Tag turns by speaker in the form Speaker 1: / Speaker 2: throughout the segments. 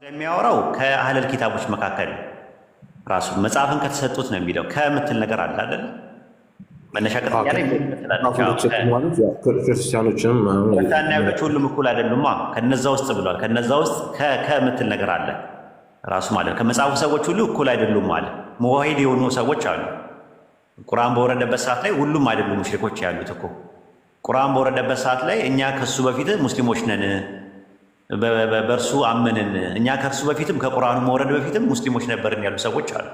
Speaker 1: የሚያወራው ከአህለል ኪታቦች መካከል ራሱ መጽሐፍን ከተሰጡት ነው የሚለው ከምትል ነገር አለ አይደል? መነሻ ከተኛ ላይ
Speaker 2: ክርስቲያኖችንም
Speaker 1: ክርስቲያኖች ሁሉም እኩል አይደሉማ። ከነዛ ውስጥ ብሏል። ከነዛ ውስጥ ከምትል ነገር አለ ራሱ ማለት ከመጽሐፉ ሰዎች ሁሉ እኩል አይደሉም ማለት ሙዋሂድ የሆኑ ሰዎች አሉ። ቁርአን በወረደበት ሰዓት ላይ ሁሉም አይደሉም ሙሽሪኮች ያሉት እኮ ቁርአን በወረደበት ሰዓት ላይ እኛ ከሱ በፊት ሙስሊሞች ነን በእርሱ አመንን እኛ ከእርሱ በፊትም ከቁርአኑ መውረድ በፊትም ሙስሊሞች ነበርን ያሉ ሰዎች አሉ።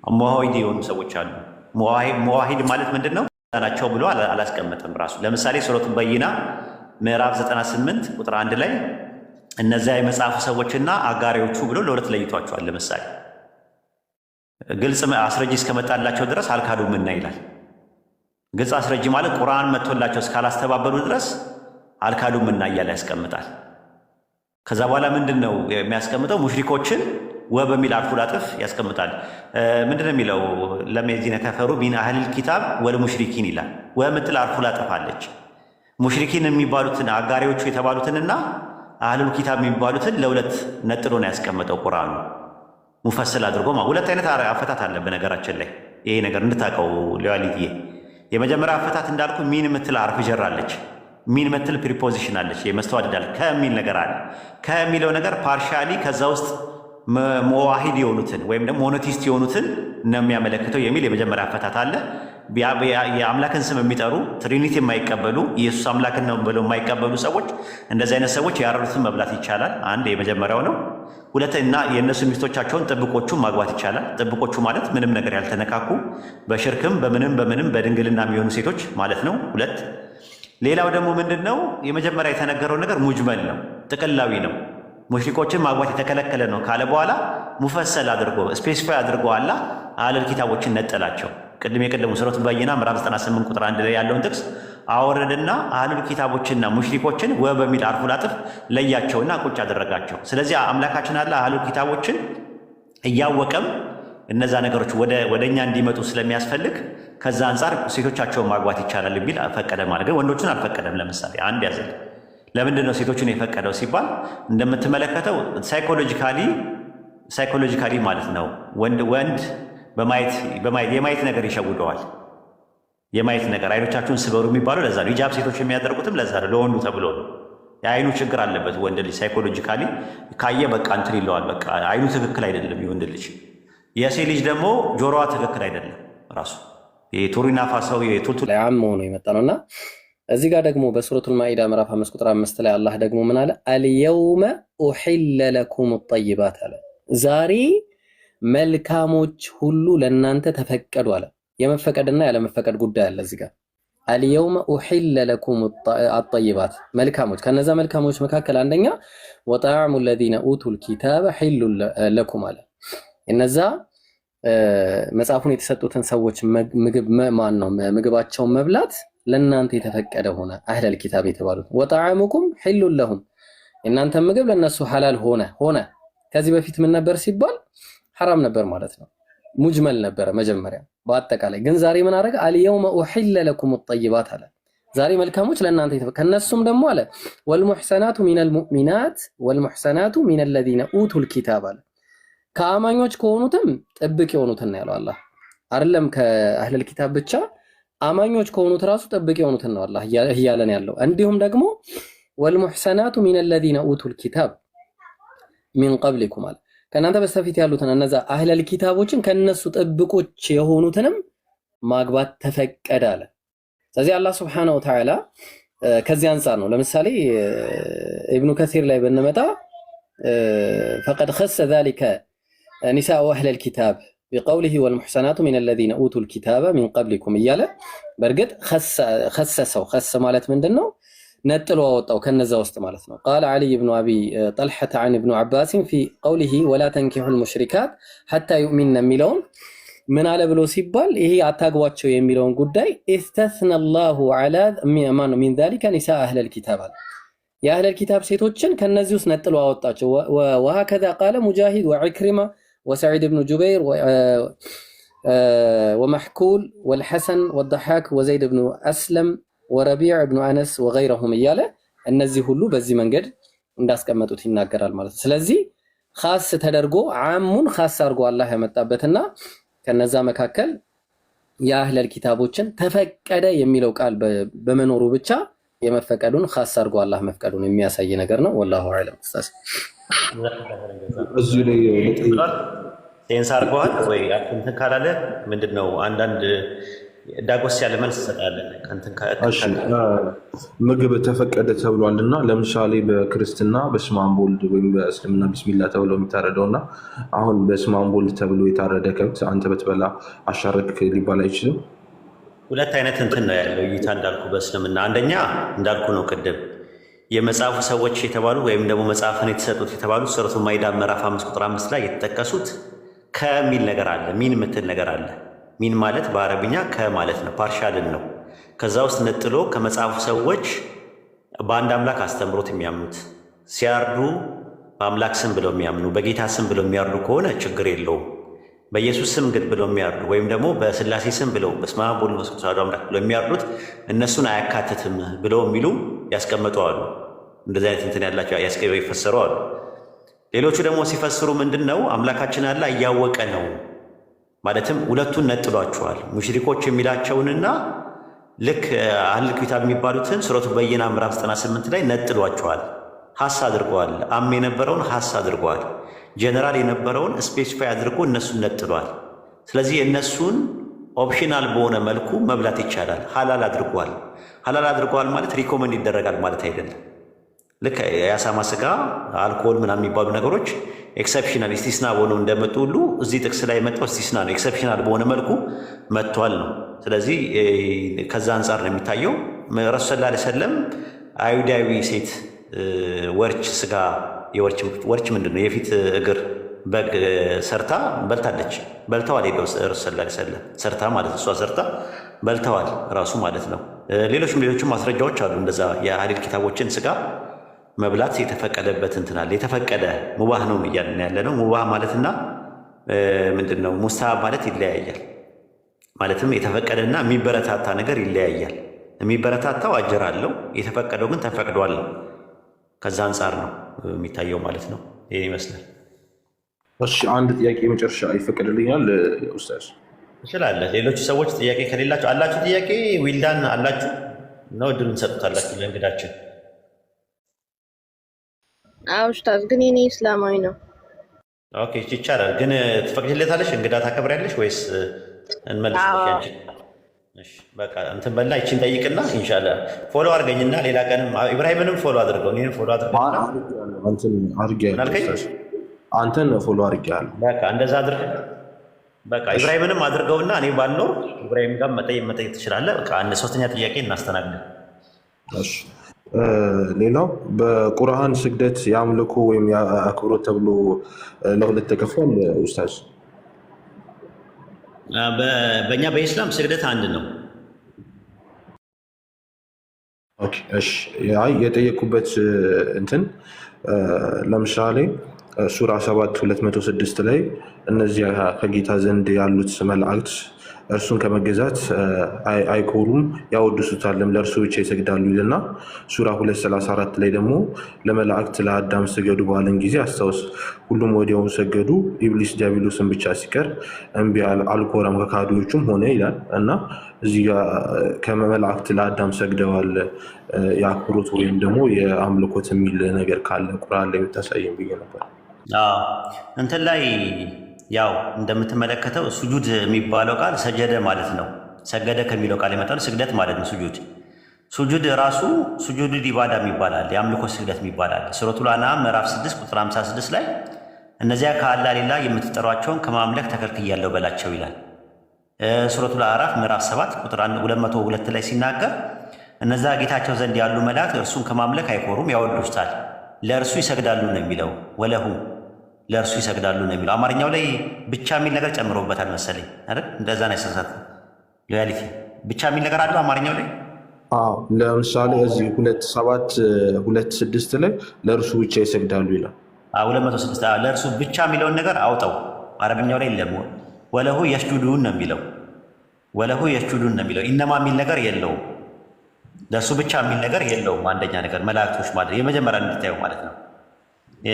Speaker 1: ሙዋሂድ የሆኑ ሰዎች አሉ። ሙዋሂድ ማለት ምንድን ነው ናቸው ብሎ አላስቀመጠም ራሱ። ለምሳሌ ሱረቱል በይና ምዕራፍ 98 ቁጥር 1 ላይ እነዚያ የመጽሐፉ ሰዎችና አጋሪዎቹ ብሎ ለሁለት ለይቷቸዋል። ለምሳሌ ግልጽ አስረጂ እስከመጣላቸው ድረስ አልካዱምና ይላል። ግልጽ አስረጂ ማለት ቁርአን መጥቶላቸው እስካላስተባበሉ ድረስ አልካዱምና እያለ ያስቀምጣል። ከዛ በኋላ ምንድነው የሚያስቀምጠው? ሙሽሪኮችን ወበሚል አርፉ ላጥፍ ያስቀምጣል። ምንድነው የሚለው? ለምየዚነ ከፈሩ ሚን አህሊል ኪታብ ወልሙሽሪኪን ይላል። ወምትል አርፉ ላጥፍ አለች። ሙሽሪኪን የሚባሉትን አጋሪዎቹ የተባሉትንና አህሉል ኪታብ የሚባሉትን ለሁለት ነጥሎ ነው ያስቀመጠው ቁርአኑ ሙፈስል አድርጎ። ሁለት አይነት አፈታት አለ በነገራችን ላይ ይሄ ነገር እንድታውቀው ሊዋሊድዬ። የመጀመሪያ አፈታት እንዳልኩ ሚን የምትል አርፍ ጀራለች። ሚን ምትል ፕሪፖዚሽን አለች የመስተዋድዳል ከሚል ነገር አለ። ከሚለው ነገር ፓርሻሊ ከዛ ውስጥ ሙዋሂድ የሆኑትን ወይም ደግሞ ሞኖቲስት የሆኑትን ነው የሚያመለክተው የሚል የመጀመሪያ አፈታት አለ። የአምላክን ስም የሚጠሩ ትሪኒቲ የማይቀበሉ ኢየሱስ አምላክን ነው ብለው የማይቀበሉ ሰዎች እንደዚህ አይነት ሰዎች ያረዱትን መብላት ይቻላል። አንድ የመጀመሪያው ነው። ሁለተኛ የእነሱ ሚስቶቻቸውን ጥብቆቹን ማግባት ይቻላል። ጥብቆቹ ማለት ምንም ነገር ያልተነካኩ በሽርክም በምንም በድንግልና የሚሆኑ ሴቶች ማለት ነው። ሁለት ሌላው ደግሞ ምንድን ነው? የመጀመሪያ የተነገረው ነገር ሙጅመል ነው፣ ጥቅላዊ ነው። ሙሽሪኮችን ማግባት የተከለከለ ነው ካለ በኋላ ሙፈሰል አድርጎ ስፔሲፋይ አድርጎ አላህ አህለል ኪታቦችን ነጠላቸው። የቅድሙ ሱረቱል በይና ምዕራፍ 98 ቁጥር 1 ላይ ያለውን ጥቅስ አወረደና አህለል ኪታቦችና ሙሽሪኮችን በሚል አርፉ ላጥፍ ለያቸውና ቁጭ አደረጋቸው። ስለዚህ አምላካችን አላህ አህለል ኪታቦችን እያወቀም እነዛ ነገሮች ወደ እኛ እንዲመጡ ስለሚያስፈልግ ከዛ አንጻር ሴቶቻቸውን ማግባት ይቻላል ቢል ፈቀደ ማለት ግን ወንዶችን አልፈቀደም። ለምሳሌ አንድ ያዘል ለምንድን ነው ሴቶችን የፈቀደው ሲባል እንደምትመለከተው ሳይኮሎጂካሊ ማለት ነው ወንድ የማየት ነገር ይሸውደዋል። የማየት ነገር አይኖቻችሁን ስበሩ የሚባለው ለዛ ነው። ሂጃብ ሴቶች የሚያደርጉትም ለዛ ነው፣ ለወንዱ ተብሎ ነው። የአይኑ ችግር አለበት ወንድ ልጅ ሳይኮሎጂካሊ ካየ በቃ እንትን ይለዋል። በቃ አይኑ ትክክል አይደለም የወንድ ልጅ። የሴት ልጅ ደግሞ ጆሮዋ ትክክል አይደለም ራሱ የቱሪና ፋሰው የቱልቱ
Speaker 3: ላይ አም ሆኖ የመጣ ነውና እዚህ ጋር ደግሞ በሱረቱል ማኢዳ ምዕራፍ 5 ቁጥር 5 ላይ አላህ ደግሞ ምን አለ? አልየውመ ኡሒለ ለኩም ጠይባት አለ። ዛሬ መልካሞች ሁሉ ለእናንተ ተፈቀዱ አለ። የመፈቀድና ያለመፈቀድ ጉዳይ አለ እዚህ ጋር። አልየውመ ኡሒለ ለኩም አጠይባት መልካሞች። ከነዛ መልካሞች መካከል አንደኛ ወጣዕሙ ለዚነ ኡቱል ኪታበ ሒሉን ለኩም አለ። እነዛ መጽሐፉን የተሰጡትን ሰዎች ምግባቸውን መብላት ለእናንተ የተፈቀደ ሆነ። አህለል ኪታብ የተባሉት ወጣዕሙኩም ሒሉን ለሁም የእናንተ ምግብ ለእነሱ ሐላል ሆነ። ከዚህ በፊት ምን ነበር ሲባል ሐራም ነበር ማለት ነው። ሙጅመል ነበረ መጀመሪያ በአጠቃላይ። ግን ዛሬ ምን አደረገ? አልየውመ ኡሒለ ለኩም ጠይባት አለ። ዛሬ መልካሞች ለእናንተ ከነሱም ደግሞ አለ ወልሙሕሰናቱ ሚነል ሙእሚናት ወልሙሕሰናቱ ሚነል ለዚነ ኡቱል ኪታብ አለ። ከአማኞች ከሆኑትም ጥብቅ የሆኑትን ያለው አላህ አይደለም። ከአህለል ኪታብ ብቻ አማኞች ከሆኑት ራሱ ጥብቅ የሆኑትን ነው አላህ እያለን ያለው። እንዲሁም ደግሞ ወልሙሕሰናቱ ሚነል ለዚነ ኡቱል ኪታብ ሚን ቀብሊኩም አለ። ከእናንተ በስተፊት ያሉትን እነዛ አህለል ኪታቦችን ከነሱ ጥብቆች የሆኑትንም ማግባት ተፈቀደ አለ። ስለዚህ አላህ ሱብሓነሁ ወተዓላ ከዚህ አንፃር ነው። ለምሳሌ ኢብኑ ከሲር ላይ ብንመጣ ፈቀድ ኸሰ ዛሊከ ኒሳኡ አህለል ኪታብ ቢቀውሊሂ ወልሙሕሰናቱ ሚነል ለዚነ ኡቱል ኪታበ ሚን ቀብሊኩም እያለ በእርግጥ ኸሰሰው። ኸሰ ማለት ምንድን ነው? ነጥሎ አወጣው ከነዛ ውስጥ ማለት ነው። ቃለ ዓሊይ ብኑ አቢ ጠልሐተ ዐን ኢብኑ ዐባስን ፊ ቀውሊሂ ወላ ተንኪሑል ሙሽሪካት ሐታ ዩእሚንነ የሚለውን ምን አለ ብሎ ሲባል ይሄ አታግቧቸው የሚለውን ጉዳይ ኢስተስነ አላሁ ዐላ ሚን ዛሊከ ኒሳ አህለል ኪታብ አለ። የአህለል ኪታብ ሴቶችን ከነዚህ ውስጥ ነጥሎ አወጣቸው። ወሀከዛ ቃለ ሙጃሂድ ወዕክሪማ ወሰዒድ ብኑ ጁበይር ወመሕኩል ወልሐሰን ወደሓክ ወዘይድ ብኑ አስለም ወረቢዕ ብኑ አነስ ወገይረሁም እያለ እነዚህ ሁሉ በዚህ መንገድ እንዳስቀመጡት ይናገራል ማለት ነው። ስለዚህ ኻስ ተደርጎ ዓሙን ኻስ አድርጎ አላህ ያመጣበትና ከነዛ መካከል የአህለል ኪታቦችን ተፈቀደ የሚለው ቃል በመኖሩ ብቻ የመፈቀዱን ኻስ አድርጎ አላህ መፍቀዱን የሚያሳይ ነገር ነው። ወላሁ አዕለም። ኡስታዝ
Speaker 2: እዚህ ላይ
Speaker 1: ሴንስ አድርገዋል ወይ እንትን ካላለ ምንድነው አንዳንድ ዳጎስ ያለ መልስ እንሰጣለን።
Speaker 2: ምግብ ተፈቀደ ተብሏልና ለምሳሌ በክርስትና በስመ አብ ወልድ ወይም በእስልምና ቢስሚላ ተብሎ የሚታረደውና አሁን በስመ አብ ወልድ ተብሎ የታረደ ከብት አንተ በትበላ አሻረክ ሊባል አይችልም።
Speaker 1: ሁለት አይነት እንትን ነው ያለው እይታ እንዳልኩ በእስልምና አንደኛ እንዳልኩ ነው ቅድም የመጽሐፉ ሰዎች የተባሉ ወይም ደግሞ መጽሐፍን የተሰጡት የተባሉ ሱረቱ ማኢዳ ምዕራፍ 5 ቁጥር 5 ላይ የተጠቀሱት ከሚል ነገር አለ። ሚን የምትል ነገር አለ። ሚን ማለት በአረብኛ ከማለት ነው፣ ፓርሻልን ነው። ከዛ ውስጥ ነጥሎ ከመጽሐፉ ሰዎች በአንድ አምላክ አስተምሮት የሚያምኑት ሲያርዱ በአምላክ ስም ብለው የሚያምኑ በጌታ ስም ብለው የሚያርዱ ከሆነ ችግር የለውም። በኢየሱስ ስም ግን ብለው የሚያርዱ ወይም ደግሞ በስላሴ ስም ብለው በስመ አብ ወወልድ ወመንፈስ ቅዱስ አሐዱ አምላክ ብለው የሚያርዱት እነሱን አያካትትም ብለው የሚሉ ያስቀመጡ አሉ። እንደዚህ አይነት እንትን ያላቸው ይፈሰሩ አሉ። ሌሎቹ ደግሞ ሲፈስሩ ምንድን ነው አምላካችን አላህ እያወቀ ነው ማለትም ሁለቱን ነጥሏቸዋል። ሙሽሪኮች የሚላቸውንና ልክ አህለል ኪታብ የሚባሉትን ሱረቱ በይና ምዕራፍ 98 ላይ ነጥሏቸዋል። ሀስ አድርገዋል። አም የነበረውን ሀስ አድርገዋል። ጀነራል የነበረውን ስፔሲፋይ አድርጎ እነሱን ነጥሏል። ስለዚህ እነሱን ኦፕሽናል በሆነ መልኩ መብላት ይቻላል። ሀላል አድርጓል። ሀላል አድርገዋል ማለት ሪኮመንድ ይደረጋል ማለት አይደለም። ልክ የአሳማ ስጋ፣ አልኮል ምናምን የሚባሉ ነገሮች ኤክሰፕሽናል ኢስቲስና በሆነው እንደመጡ ሁሉ እዚህ ጥቅስ ላይ የመጣው ኢስቲስና ነው። ኤክሰፕሽናል በሆነ መልኩ መጥቷል ነው። ስለዚህ ከዛ አንጻር ነው የሚታየው። ረሱል ሰለላሁ ዐለይሂ ወሰለም አይሁዳዊ ሴት ወርች ስጋ ወርች ምንድን ነው የፊት እግር በግ ሰርታ በልታለች። በልተዋል። ሄደው ረሱል ሰለላሁ ዐለይሂ ወሰለም ሰርታ ማለት እሷ ሰርታ በልተዋል ራሱ ማለት ነው። ሌሎችም ማስረጃዎች አሉ። እንደዛ የአህለል ኪታቦችን ስጋ መብላት የተፈቀደበት እንትናል። የተፈቀደ ሙባህ ነው እያልን ያለ ነው። ሙባህ ማለትና ምንድን ነው ሙስታሃብ ማለት ይለያያል። ማለትም የተፈቀደና የሚበረታታ ነገር ይለያያል። የሚበረታታው አጅር አለው፣ የተፈቀደው ግን ተፈቅዷል ነው። ከዛ አንጻር ነው የሚታየው ማለት ነው። ይህን ይመስላል።
Speaker 2: እሺ አንድ ጥያቄ መጨረሻ ይፈቀድልኛል ኡስታዝ?
Speaker 1: ትችላለህ። ሌሎቹ ሰዎች ጥያቄ ከሌላቸው አላችሁ ጥያቄ ዊልዳን አላችሁ ነው እድሉን ሰጡታላችሁ ለእንግዳችን።
Speaker 4: አዎ ኡስታዝ፣ ግን የኔ እስላማዊ ነው።
Speaker 1: ኦኬ ይቻላል። ግን ትፈቅጂለታለሽ? እንግዳ ታከብሪያለሽ ወይስ እንመልስልሽ? እሺ በቃ እንትን በላ ይችን ጠይቅና ኢንሻአላህ ፎሎ አድርገኝና ሌላ ቀንም ኢብራሂምንም ፎሎ አድርገው እኔንም ፎሎ አድርገውና
Speaker 2: አንተን ፎሎ አድርጌያለሁ።
Speaker 1: በቃ እንደዛ አድርግ። በቃ ኢብራሂምንም አድርገውና እኔ ባለው ኢብራሂም ጋር መጠየቅ ትችላለህ። በቃ አንድ ሶስተኛ ጥያቄ እናስተናግድ።
Speaker 2: እሺ ሌላው በቁርአን ስግደት የአምልኮ ወይም የአክብሮት ተብሎ ለሁለት ተከፍሏል ኡስታዝ?
Speaker 1: በእኛ በኢስላም ስግደት አንድ ነው።
Speaker 2: ኦኬ እሺ። አይ የጠየቁበት እንትን ለምሳሌ ሱራ 7:206 ላይ እነዚያ ከጌታ ዘንድ ያሉት መላእክት እርሱን ከመገዛት አይኮሩም ያወድሱታልም ለእርሱ ብቻ ይሰግዳሉ ይልና ሱራ 2:34 ላይ ደግሞ ለመላእክት ለአዳም ስገዱ ባለን ጊዜ አስታውስ፣ ሁሉም ወዲያውኑ ሰገዱ፣ ኢብሊስ ዲያብሎስን ብቻ ሲቀር እምቢ አልኮራም ከካዲዎቹም ሆነ ይላል። እና እዚህ ጋር ከመላእክት ለአዳም ሰግደዋል የአክብሮት ወይም ደግሞ የአምልኮት የሚል ነገር ካለ ቁርአን ላይ ብታሳየን ብዬ ነበር።
Speaker 1: እንትን ላይ ያው እንደምትመለከተው ሱጁድ የሚባለው ቃል ሰጀደ ማለት ነው። ሰገደ ከሚለው ቃል የመጣው ስግደት ማለት ነው። ሱጁድ ራሱ ሱጁድ ኢባዳ ይባላል፣ የአምልኮ ስግደት ይባላል። ሱረቱል አንዓም ምዕራፍ 6 ቁጥር 56 ላይ እነዚያ ከአላህ ሌላ የምትጠሯቸውን ከማምለክ ተከልክያለሁ በላቸው ይላል። ሱረቱል አዕራፍ ምዕራፍ 7 ቁጥር 202 ላይ ሲናገር እነዛ ጌታቸው ዘንድ ያሉ መላእክት እርሱን ከማምለክ አይኮሩም ያወድሱታል፣ ለእርሱ ይሰግዳሉ ነው የሚለው። ወለሁ ለእርሱ ይሰግዳሉ ነው የሚለው። አማርኛው ላይ ብቻ የሚል ነገር ጨምሮበታል መሰለኝ አይደል? እንደዛ ነው ያሳሳት። ሎያሊቲ ብቻ የሚል ነገር አለው አማርኛው ላይ።
Speaker 2: ለምሳሌ እዚህ 2:7:2:6 ላይ ለእርሱ ብቻ ይሰግዳሉ ይላል።
Speaker 1: 206 ለእርሱ ብቻ የሚለውን ነገር አውጣው። አረብኛው ላይ የለም። ወለሁ የስጁዱን ነው የሚለው። ወለሁ የስጁዱን ነው የሚለው። ኢነማ የሚል ነገር የለውም። ለእርሱ ብቻ የሚል ነገር የለውም። አንደኛ ነገር መላእክቶች ማለት የመጀመሪያ እንድታየው ማለት ነው።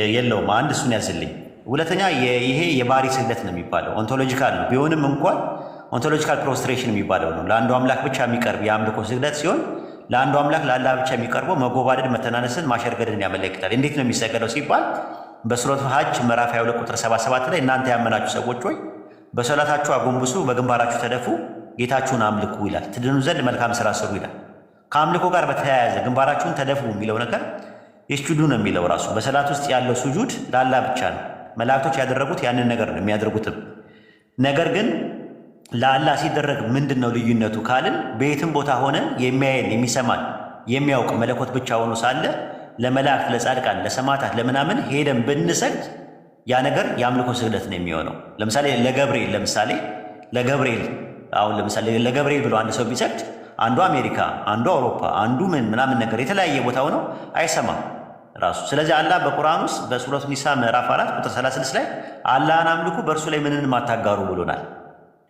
Speaker 1: የለውም። አንድ እሱን ያዝልኝ። ሁለተኛ ይሄ የባህሪ ስግደት ነው የሚባለው፣ ኦንቶሎጂካል ነው ቢሆንም እንኳን ኦንቶሎጂካል ፕሮስትሬሽን የሚባለው ነው። ለአንዱ አምላክ ብቻ የሚቀርብ የአምልኮ ስግደት ሲሆን ለአንዱ አምላክ ለአላህ ብቻ የሚቀርበው መጎባደድ፣ መተናነስን፣ ማሸርገድን ያመለክታል። እንዴት ነው የሚሰገደው ሲባል በሱረቱ ሀጅ ምዕራፍ 22 ቁጥር 77 ላይ እናንተ ያመናችሁ ሰዎች ሆይ በሰላታችሁ አጎንብሱ፣ በግንባራችሁ ተደፉ፣ ጌታችሁን አምልኩ ይላል። ትድኑ ዘንድ መልካም ስራ ስሩ ይላል። ከአምልኮ ጋር በተያያዘ ግንባራችሁን ተደፉ የሚለው ነገር ይስጁዱ ነው የሚለው ራሱ። በሰላት ውስጥ ያለው ሱጁድ ለአላህ ብቻ ነው። መላእክቶች ያደረጉት ያንን ነገር ነው የሚያደርጉትም። ነገር ግን ለአላህ ሲደረግ ምንድን ነው ልዩነቱ ካልን በየትም ቦታ ሆነን የሚያየን የሚሰማን የሚያውቅ መለኮት ብቻ ሆኖ ሳለ ለመላእክት፣ ለጻድቃን፣ ለሰማዕታት ለምናምን ሄደን ብንሰግድ ያ ነገር የአምልኮ ስግደት ነው የሚሆነው። ለምሳሌ ለገብርኤል አሁን ለምሳሌ ለገብርኤል ብሎ አንድ ሰው ቢሰግድ አንዱ አሜሪካ፣ አንዱ አውሮፓ፣ አንዱ ምናምን ነገር የተለያየ ቦታ ሆነው አይሰማም ራሱ። ስለዚህ አላህ በቁርአን ውስጥ በሱረቱ ኒሳ ምዕራፍ 4 ቁጥር 36 ላይ አላህን አምልኩ በእርሱ ላይ ምንንም አታጋሩ ብሎናል።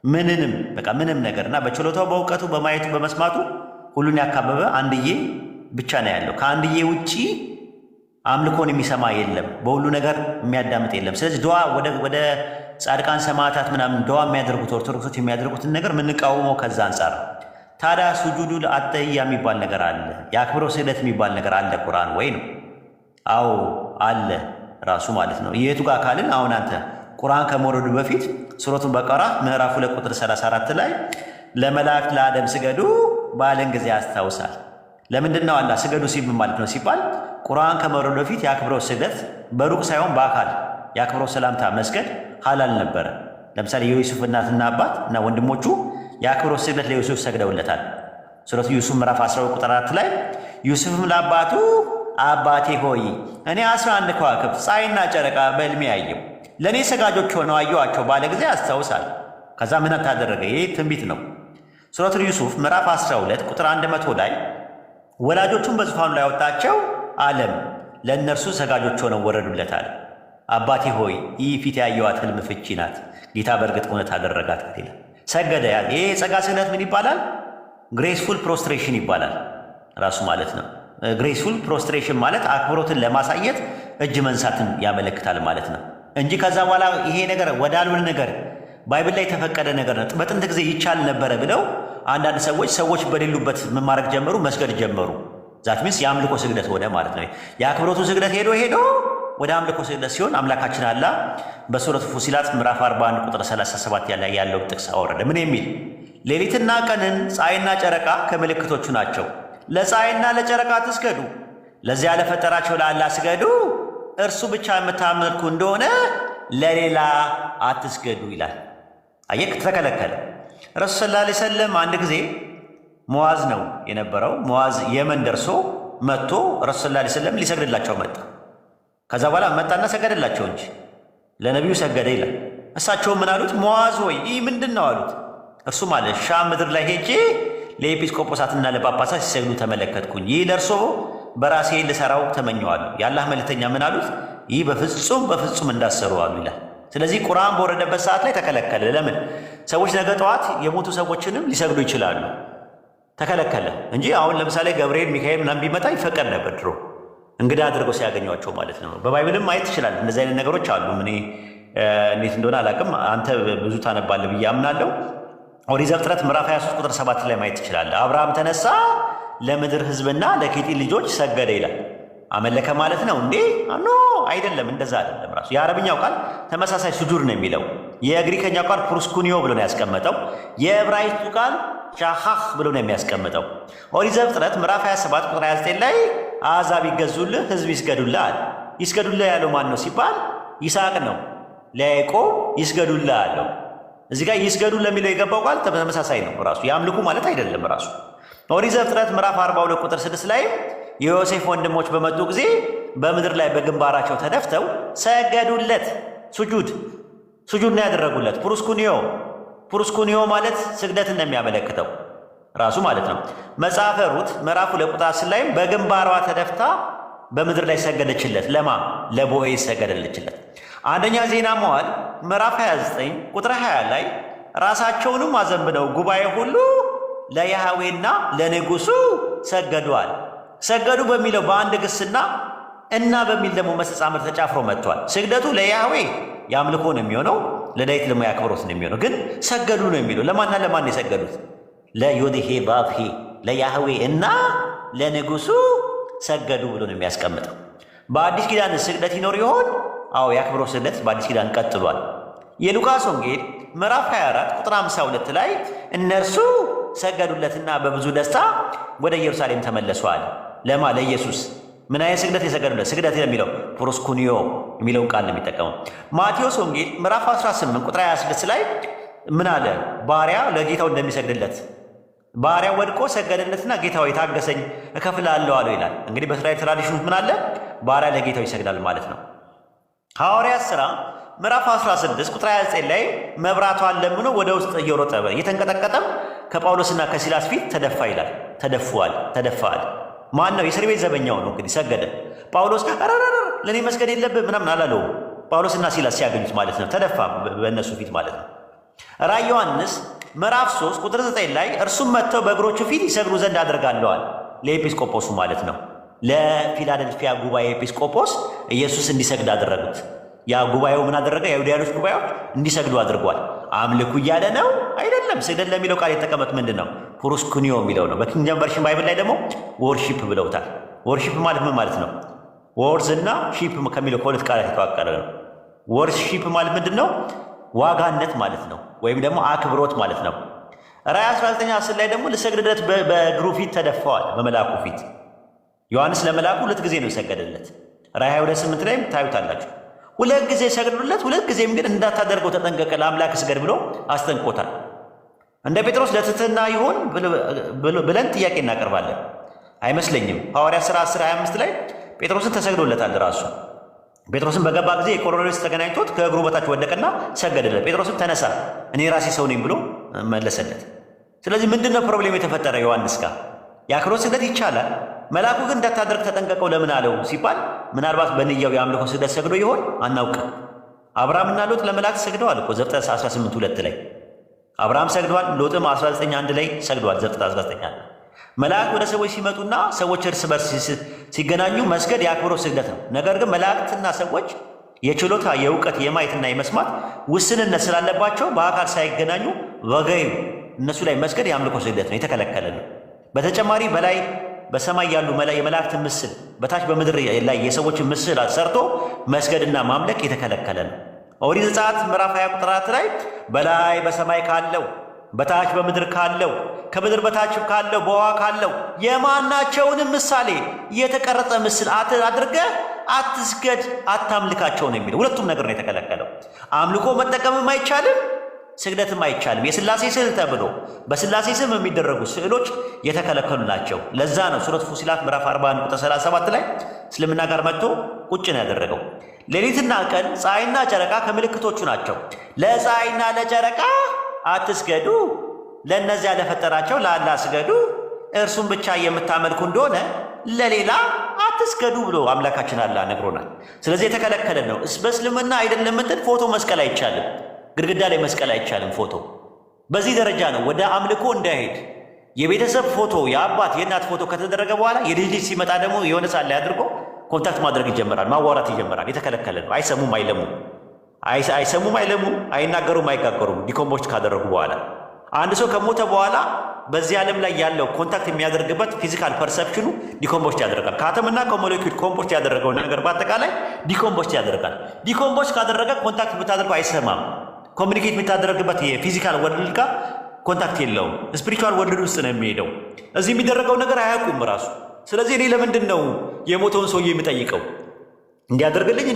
Speaker 1: ምንንም በቃ ምንም ነገር እና በችሎታው በእውቀቱ በማየቱ በመስማቱ ሁሉን ያካበበ አንድዬ ብቻ ነው ያለው። ከአንድዬ ውጪ አምልኮን የሚሰማ የለም፣ በሁሉ ነገር የሚያዳምጥ የለም። ስለዚህ ዱዓ ወደ ጻድቃን ሰማዕታት ምናምን ዱዓ የሚያደርጉት ኦርቶዶክሶች የሚያደርጉትን ነገር የምንቃወመው ከዛ አንጻር። ታዲያ ሱጁዱ አተህያ የሚባል ነገር አለ፣ የአክብሮት ስግደት የሚባል ነገር አለ ቁርአን ወይ ነው? አዎ አለ ራሱ ማለት ነው። የቱ ጋር ካልን አሁን አንተ ቁርአን ከመውረዱ በፊት ሱረቱን በቀራ ምዕራፍ 2 ቁጥር 34 ላይ ለመላእክት ለአደም ስገዱ ባለን ጊዜ ያስታውሳል። ለምንድን ነው አላህ ስገዱ ሲል ማለት ነው ሲባል ቁርአን ከመውረዱ በፊት የአክብሮት ስግደት በሩቅ ሳይሆን በአካል የአክብሮት ሰላምታ መስገድ ሐላል ነበረ። ለምሳሌ የዩሱፍ እናትና አባት እና ወንድሞቹ የአክብሮት ስግደት ለዩሱፍ ሰግደውለታል። ሱረቱ ዩሱፍ ምዕራፍ 12 ቁጥር 4 ላይ ዩሱፍም ለአባቱ አባቴ ሆይ እኔ 11 ከዋክብት ፀሐይና ጨረቃ በሕልሜ አየሁ፣ ለእኔ ሰጋጆች ሆነው አየኋቸው ባለ ጊዜ ያስታውሳል። ከዛ ምን ታደረገ? ይህ ትንቢት ነው። ሱረቱ ዩሱፍ ምዕራፍ 12 ቁጥር 100 ላይ ወላጆቹን በዙፋኑ ላይ ያወጣቸው ዓለም ለእነርሱ ሰጋጆች ሆነው ወረዱለታል። አባቴ ሆይ ይህ ፊት ያየዋት ህልም ፍቺ ናት፣ ጌታ በእርግጥ እውነት አደረጋት ይላል። ሰገደ። ይሄ የጸጋ ስግደት ምን ይባላል? ግሬስፉል ፕሮስትሬሽን ይባላል ራሱ ማለት ነው። ግሬስፉል ፕሮስትሬሽን ማለት አክብሮትን ለማሳየት እጅ መንሳትን ያመለክታል ማለት ነው እንጂ ከዛ በኋላ ይሄ ነገር ወዳልሆነ ነገር ባይብል ላይ የተፈቀደ ነገር ነው። በጥንት ጊዜ ይቻል ነበረ ብለው አንዳንድ ሰዎች በሌሉበት ምን ማድረግ ጀመሩ? መስገድ ጀመሩ። ዛት ሚንስ የአምልኮ ስግደት ሆነ ማለት ነው። የአክብሮቱ ስግደት ሄዶ ወደ አምልኮ ስግደት ሲሆን አምላካችን አላህ በሱረቱ ፉሲላት ምዕራፍ 41 ቁጥር 37 ያለው ጥቅስ አወረደ። ምን የሚል? ሌሊትና ቀንን ፀሐይና ጨረቃ ከምልክቶቹ ናቸው፣ ለፀሐይና ለጨረቃ አትስገዱ፣ ለዚያ ለፈጠራቸው ለአላህ ስገዱ፣ እርሱ ብቻ የምታመልኩ እንደሆነ ለሌላ አትስገዱ ይላል። አየክ፣ ተከለከለ። ረሱል ሰለላሁ ዐለይሂ ወሰለም አንድ ጊዜ ሙዓዝ ነው የነበረው። ሙዓዝ የመን ደርሶ መጥቶ ረሱል ሰለላሁ ዐለይሂ ወሰለም ሊሰግድላቸው መጣ። ከዛ በኋላ መጣና ሰገደላቸው እንጂ ለነቢዩ ሰገደ ይላል። እሳቸውም ምን አሉት? ሙዓዝ ሆይ ይህ ምንድን ነው አሉት። እርሱ ማለት ሻም ምድር ላይ ሄጄ ለኤጲስቆጶሳትና ለጳጳሳት ሲሰግዱ ተመለከትኩኝ፣ ይህ ለእርሶ በራሴ ልሰራው ተመኘዋለሁ። የአላህ መልእክተኛ ምን አሉት? ይህ በፍጹም እንዳሰሩ አሉ ይላል። ስለዚህ ቁርአን በወረደበት ሰዓት ላይ ተከለከለ። ለምን? ሰዎች ነገ ጠዋት የሞቱ ሰዎችንም ሊሰግዱ ይችላሉ። ተከለከለ እንጂ አሁን ለምሳሌ ገብርኤል ሚካኤል ምናምን ቢመጣ ይፈቀድ ነበር ድሮ፣ እንግዳ አድርገው ሲያገኟቸው ማለት ነው። በባይብልም ማየት ትችላለህ። እንደዚህ አይነት ነገሮች አሉ። እኔ እንዴት እንደሆነ አላውቅም፣ አንተ ብዙ ታነባለህ ብዬ አምናለሁ። ኦሪት ዘፍጥረት ምዕራፍ 23 ቁጥር 7 ላይ ማየት ትችላለህ። አብርሃም ተነሳ ለምድር ሕዝብና ለኬጢ ልጆች ሰገደ ይላል። አመለከ ማለት ነው እንዴ? ኖ አይደለም፣ እንደዛ አይደለም። ራሱ የአረብኛው ቃል ተመሳሳይ ሱጁድ ነው የሚለው። የግሪከኛው ቃል ፕሩስኩኒዮ ብሎ ነው ያስቀመጠው። የዕብራይስጡ ቃል ሻኻህ ብሎ ነው የሚያስቀምጠው። ኦሪት ዘፍጥረት ምዕራፍ 27 ቁጥር 29 ላይ አሕዛብ ይገዙልህ፣ ሕዝብ ይስገዱልህ አለ። ይስገዱልህ ያለው ማን ነው ሲባል ይስሐቅ ነው። ለያዕቆብ ይስገዱልህ አለው። እዚህ ጋር ይስገዱ ለሚለው የገባው ቃል ተመሳሳይ ነው። ራሱ የአምልኩ ማለት አይደለም። ራሱ ኦሪት ዘፍጥረት ምዕራፍ 42 ቁጥር 6 ላይ የዮሴፍ ወንድሞች በመጡ ጊዜ በምድር ላይ በግንባራቸው ተደፍተው ሰገዱለት። ሱጁድ ነው ያደረጉለት። ፕሩስኩኒዮ ማለት ስግደትን ነው የሚያመለክተው ራሱ ማለት ነው። መጽሐፈ ሩት ምዕራፍ 2 ቁጥር 10 ላይም በግንባሯ ተደፍታ በምድር ላይ ሰገደችለት። ለማ? ለቦዔዝ ሰገደለችለት። አንደኛ ዜና መዋዕል ምዕራፍ 29 ቁጥር 20 ላይ ራሳቸውንም አዘንብለው ጉባኤ ሁሉ ለያህዌና ለንጉሱ ሰገዱአል። ሰገዱ በሚለው በአንድ ግስና እና በሚል ደግሞ መስተጻምር ተጫፍሮ መጥቷል። ስግደቱ ለያህዌ የአምልኮ ነው የሚሆነው፣ ለዳዊት ደግሞ ያክብሮት ነው የሚሆነው። ግን ሰገዱ ነው የሚለው። ለማንና ለማን የሰገዱት? ለዮድሄ ባብሄ ለያህዌ እና ለንጉሱ ሰገዱ ብሎ ነው የሚያስቀምጠው። በአዲስ ኪዳን ስግደት ይኖር ይሆን? አዎ የአክብሮት ስግደት በአዲስ ኪዳን ቀጥሏል። የሉቃስ ወንጌል ምዕራፍ 24 ቁጥር 52 ላይ እነርሱ ሰገዱለትና በብዙ ደስታ ወደ ኢየሩሳሌም ተመለሷል። ለማ ለኢየሱስ ምን አይነት ስግደት የሰገዱለት? ስግደት የሚለው ፕሮስኩኒዮ የሚለውን ቃል ነው የሚጠቀመው። ማቴዎስ ወንጌል ምዕራፍ 18 ቁጥር 26 ላይ ምን አለ? ባሪያ ለጌታው እንደሚሰግድለት ባሪያ ወድቆ ሰገደለትና ጌታው የታገሰኝ እከፍላለሁ አለው ይላል። እንግዲህ በእስራኤል ትራዲሽን ምን አለ? ባሪያ ለጌታው ይሰግዳል ማለት ነው። ሐዋርያት ሥራ ምዕራፍ 16 ቁጥር 29 ላይ መብራቷን ለምኖ ወደ ውስጥ እየሮጠ እየተንቀጠቀጠም ከጳውሎስና ከሲላስ ፊት ተደፋ ይላል። ተደፋል። ማን ነው? የእስር ቤት ዘበኛው ነው። እንግዲህ ሰገደ። ጳውሎስ ለእኔ መስገድ የለብህ ምናምን አላለውም። ጳውሎስና ሲላስ ሲያገኙት ማለት ነው። ተደፋ በእነሱ ፊት ማለት ነው። ራዕየ ዮሐንስ ምዕራፍ 3 ቁጥር 9 ላይ እርሱም መጥተው በእግሮቹ ፊት ይሰግዱ ዘንድ አድርጋለዋል። ለኤጲስቆጶሱ ማለት ነው። ለፊላደልፊያ ጉባኤ ኤጲስቆጶስ ኢየሱስ እንዲሰግድ አደረጉት። ያ ጉባኤው ምን አደረገ? የአይሁዳውያኖች ጉባኤዎች እንዲሰግዱ አድርጓል። አምልኩ እያለ ነው አይደለም። ስግደት ለሚለው ቃል የተጠቀመጥ ምንድን ነው? ፕሮስኩኒዮ የሚለው ነው። በኪንግ ጄምስ ቨርዥን ባይብል ላይ ደግሞ ወርሺፕ ብለውታል። ወርሺፕ ማለት ምን ማለት ነው? ወርዝ እና ሺፕ ከሚለው ከሁለት ቃላት የተዋቀረ ነው። ወርሺፕ ማለት ምንድን ነው? ዋጋነት ማለት ነው፣ ወይም ደግሞ አክብሮት ማለት ነው። ራዕይ 19:10 ላይ ደግሞ ልሰግድለት በእግሩ ፊት ተደፋዋል፣ በመልአኩ ፊት። ዮሐንስ ለመልአኩ 2 ጊዜ ነው የሰገደለት። ራዕይ 22:8 ላይ ታዩታላችሁ። 2 ጊዜ ሰግዱለት፣ 2 ጊዜም ግን እንዳታደርገው ተጠንቀቀ፣ ለአምላክ ስገድ ብሎ አስጠንቆታል። እንደ ጴጥሮስ ለትሕትና ይሆን ብለን ጥያቄ እናቀርባለን። አይመስለኝም። ሐዋርያት ሥራ 10:25 ላይ ጴጥሮስን ተሰግዶለታል ራሱ። ጴጥሮስን በገባ ጊዜ የቆርኔሌዎስ ተገናኝቶት ከእግሩ በታች ወደቀና ሰገደለት። ጴጥሮስም ተነሳ እኔ ራሴ ሰው ነኝ ብሎ መለሰለት። ስለዚህ ምንድነው ፕሮብሌም የተፈጠረ ዮሐንስ ጋር? የአክብሮት ስግደት ይቻላል፣ መልአኩ ግን እንዳታደርግ ተጠንቀቀው ለምን አለው ሲባል ምናልባት በንያው የአምልኮ ስግደት ሰግዶ ይሆን አናውቅም። አብርሃምና ሎጥ ለመላእክት ሰግደዋል እኮ ዘፍጥረት 18:2 ላይ አብርሃም ሰግደዋል፣ ሎጥም 19:1 ላይ ሰግደዋል። ዘፍጥረት 19:1 መላእክት ወደ ሰዎች ሲመጡና ሰዎች እርስ በርስ ሲገናኙ መስገድ የአክብሮት ስግደት ነው። ነገር ግን መላእክትና ሰዎች የችሎታ የእውቀት የማየትና የመስማት ውስንነት ስላለባቸው በአካል ሳይገናኙ ወገዩ እነሱ ላይ መስገድ የአምልኮ ስግደት ነው፣ የተከለከለ ነው። በተጨማሪ በላይ በሰማይ ያሉ የመላእክትን ምስል በታች በምድር ላይ የሰዎችን ምስል ሰርቶ መስገድና ማምለክ የተከለከለ ነው። ኦሪት ዘጸአት ምዕራፍ 20 ቁጥር 4 ላይ በላይ በሰማይ ካለው በታች በምድር ካለው ከምድር በታች ካለው በውሃ ካለው የማናቸውንም ምሳሌ የተቀረጸ ምስል አድርገህ አትስገድ፣ አታምልካቸው ነው የሚለው። ሁለቱም ነገር ነው የተከለከለው። አምልኮ መጠቀምም አይቻልም፣ ስግደትም አይቻልም። የሥላሴ ስዕል ተብሎ በሥላሴ ስም የሚደረጉ ስዕሎች የተከለከሉ ናቸው። ለዛ ነው ሱረት ፉሲላት ምዕራፍ 41 ቁጥር 37 ላይ እስልምና ጋር መጥቶ ቁጭ ነው ያደረገው። ሌሊትና ቀን ፀሐይና ጨረቃ ከምልክቶቹ ናቸው። ለፀሐይና ለጨረቃ አትስገዱ፣ ለእነዚያ ለፈጠራቸው ለአላህ ስገዱ፣ እርሱም ብቻ የምታመልኩ እንደሆነ ለሌላ አትስገዱ ብሎ አምላካችን አላህ ነግሮናል። ስለዚህ የተከለከለ ነው። በእስልምና አይደለም እንትን ፎቶ መስቀል አይቻልም፣ ግድግዳ ላይ መስቀል አይቻልም ፎቶ። በዚህ ደረጃ ነው ወደ አምልኮ እንዳይሄድ። የቤተሰብ ፎቶ የአባት የእናት ፎቶ ከተደረገ በኋላ የልጅ ልጅ ሲመጣ ደግሞ የሆነ ሳለ አድርጎ ኮንታክት ማድረግ ይጀምራል፣ ማዋራት ይጀምራል። የተከለከለ ነው። አይሰሙም አይለሙም፣ አይሰሙም አይለሙም፣ አይናገሩም አይጋገሩም። ዲኮምፖስት ካደረጉ በኋላ አንድ ሰው ከሞተ በኋላ በዚህ ዓለም ላይ ያለው ኮንታክት የሚያደርግበት ፊዚካል ፐርሰፕሽኑ ዲኮምፖስት ያደርጋል። ከአተምና ከሞሌኪውል ኮምፖስት ያደረገው ነገር በአጠቃላይ ዲኮምፖስት ያደርጋል። ዲኮምፖስት ካደረገ ኮንታክት የምታደርገው አይሰማም። ኮሚኒኬት የምታደርግበት የፊዚካል ወርልድ ጋር ኮንታክት የለውም። ስፒሪቹዋል ወርልድ ውስጥ ነው የሚሄደው። እዚህ የሚደረገው ነገር አያውቁም ራሱ። ስለዚህ እኔ ለምንድን ነው የሞተውን ሰውዬ የምጠይቀው? እንዲያደርግልኝ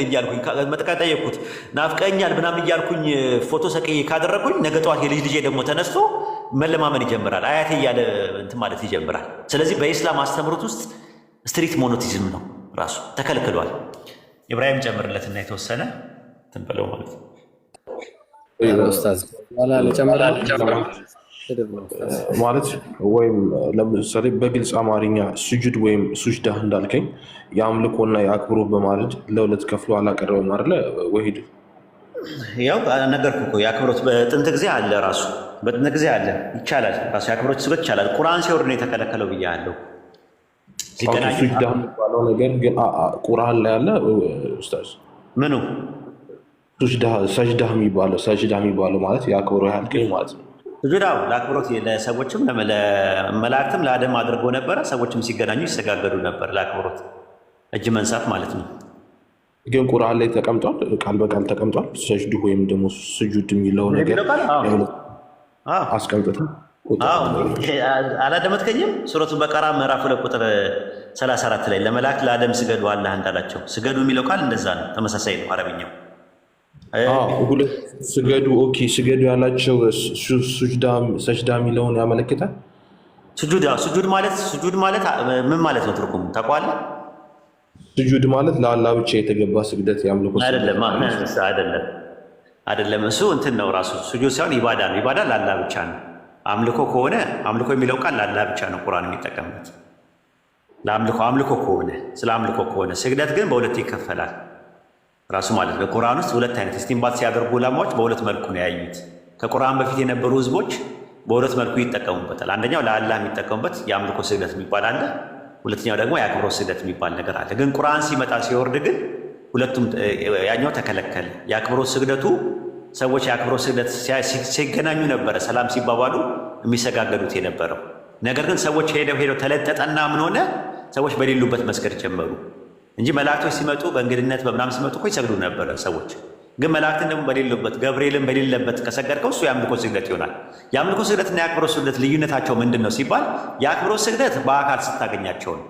Speaker 1: እያልኩኝ መጠቃ ጠየቅኩት። ናፍቀኛል ምናምን እያልኩኝ ፎቶ ሰቅዬ ካደረግኩኝ ነገ ጠዋት የልጅ ልጄ ደግሞ ተነስቶ መለማመን ይጀምራል፣ አያቴ እያለ እንትን ማለት ይጀምራል። ስለዚህ በኢስላም አስተምሮት ውስጥ ስትሪክት ሞኖቲዝም ነው ራሱ ተከልክሏል። ኢብራሂም ጨምርለትና የተወሰነ እንትን በለው ማለት ነው።
Speaker 2: ማለት ወይም ለምሳሌ በግልጽ አማርኛ ስጁድ ወይም ሱጅዳህ እንዳልከኝ የአምልኮና የአክብሮት በማለት ለሁለት ከፍሎ አላቀረበም አይደለ? ወሂድ
Speaker 1: ያው ነገርኩህ እኮ የአክብሮት በጥንት ጊዜ አለ፣ ራሱ በጥንት ጊዜ አለ፣ ይቻላል። ራሱ የአክብሮት ስግደት ይቻላል። ቁርአን ሲወርድ ነው የተከለከለው ብያለሁ። ሲገናኙ
Speaker 2: ሱጅዳ የሚባለው ነገር ግን ቁርአን ላይ አለ ኡስታዝ?
Speaker 1: ምኑ
Speaker 2: ሰጅዳ የሚባለው ማለት የአክብሮ ያህል ግን ማለት ነው።
Speaker 1: ስጁዳው ለአክብሮት ለሰዎችም ለመላእክትም ለአደም አድርጎ ነበረ። ሰዎችም ሲገናኙ ይሰጋገዱ ነበር ለአክብሮት እጅ መንሳት ማለት ነው።
Speaker 2: ግን ቁርአን ላይ ተቀምጧል፣ ቃል በቃል ተቀምጧል። ሰጅዱ ወይም ደግሞ ስጁድ የሚለው ነገር አስቀምጦታል።
Speaker 1: አላደመጥከኝም? ሱረቱ በቀራ ምዕራፍ 2 ቁጥር 34 ላይ ለመላእክት ለአደም ስገዱ አላህ እንዳላቸው ስገዱ የሚለው ቃል እንደዛ ነው። ተመሳሳይ ነው አረብኛው።
Speaker 2: ሁለት ስገዱ ስገዱ ያላቸው ሰጅዳ የሚለውን ያመለክታል።
Speaker 1: ስጁድ ማለት ምን ማለት ነው? ትርጉሙ ታውቀዋለህ?
Speaker 2: ስጁድ ማለት ለአላህ ብቻ የተገባ ስግደት ያምልኮ
Speaker 1: አይደለም። እሱ እንትን ነው ራሱ ስጁድ ሳይሆን ኢባዳ ነው። ኢባዳ ለአላህ ብቻ ነው። አምልኮ ከሆነ አምልኮ የሚለው ቃል ለአላህ ብቻ ነው ቁርአን የሚጠቀምበት ለአምልኮ ከሆነ ስለ አምልኮ ከሆነ። ስግደት ግን በሁለት ይከፈላል ራሱ ማለት ነው። ቁርአን ውስጥ ሁለት አይነት እስቲንባጥ ሲያደርጉ ዑለማዎች በሁለት መልኩ ነው ያዩት። ከቁርአን በፊት የነበሩ ህዝቦች በሁለት መልኩ ይጠቀሙበታል። አንደኛው ለአላህ የሚጠቀሙበት የአምልኮ ስግደት የሚባል አለ። ሁለተኛው ደግሞ የአክብሮት ስግደት የሚባል ነገር አለ። ግን ቁርአን ሲመጣ ሲወርድ ግን ሁለቱም ያኛው ተከለከለ። የአክብሮት ስግደቱ ሰዎች የአክብሮት ስግደት ሲገናኙ ነበረ ሰላም ሲባባሉ የሚሰጋገዱት የነበረው። ነገር ግን ሰዎች ሄደው ተለጠጠና ምን ሆነ? ሰዎች በሌሉበት መስገድ ጀመሩ እንጂ መላእክቶች ሲመጡ በእንግድነት በምናምን ሲመጡ እኮ ይሰግዱ ነበረ ሰዎች። ግን መላእክትን ደግሞ በሌሉበት ገብርኤልን በሌለበት ከሰገድከው እሱ የአምልኮ ስግደት ይሆናል። የአምልኮ ስግደትና የአክብሮት ስግደት ልዩነታቸው ምንድን ነው ሲባል የአክብሮት ስግደት በአካል ስታገኛቸው ነው።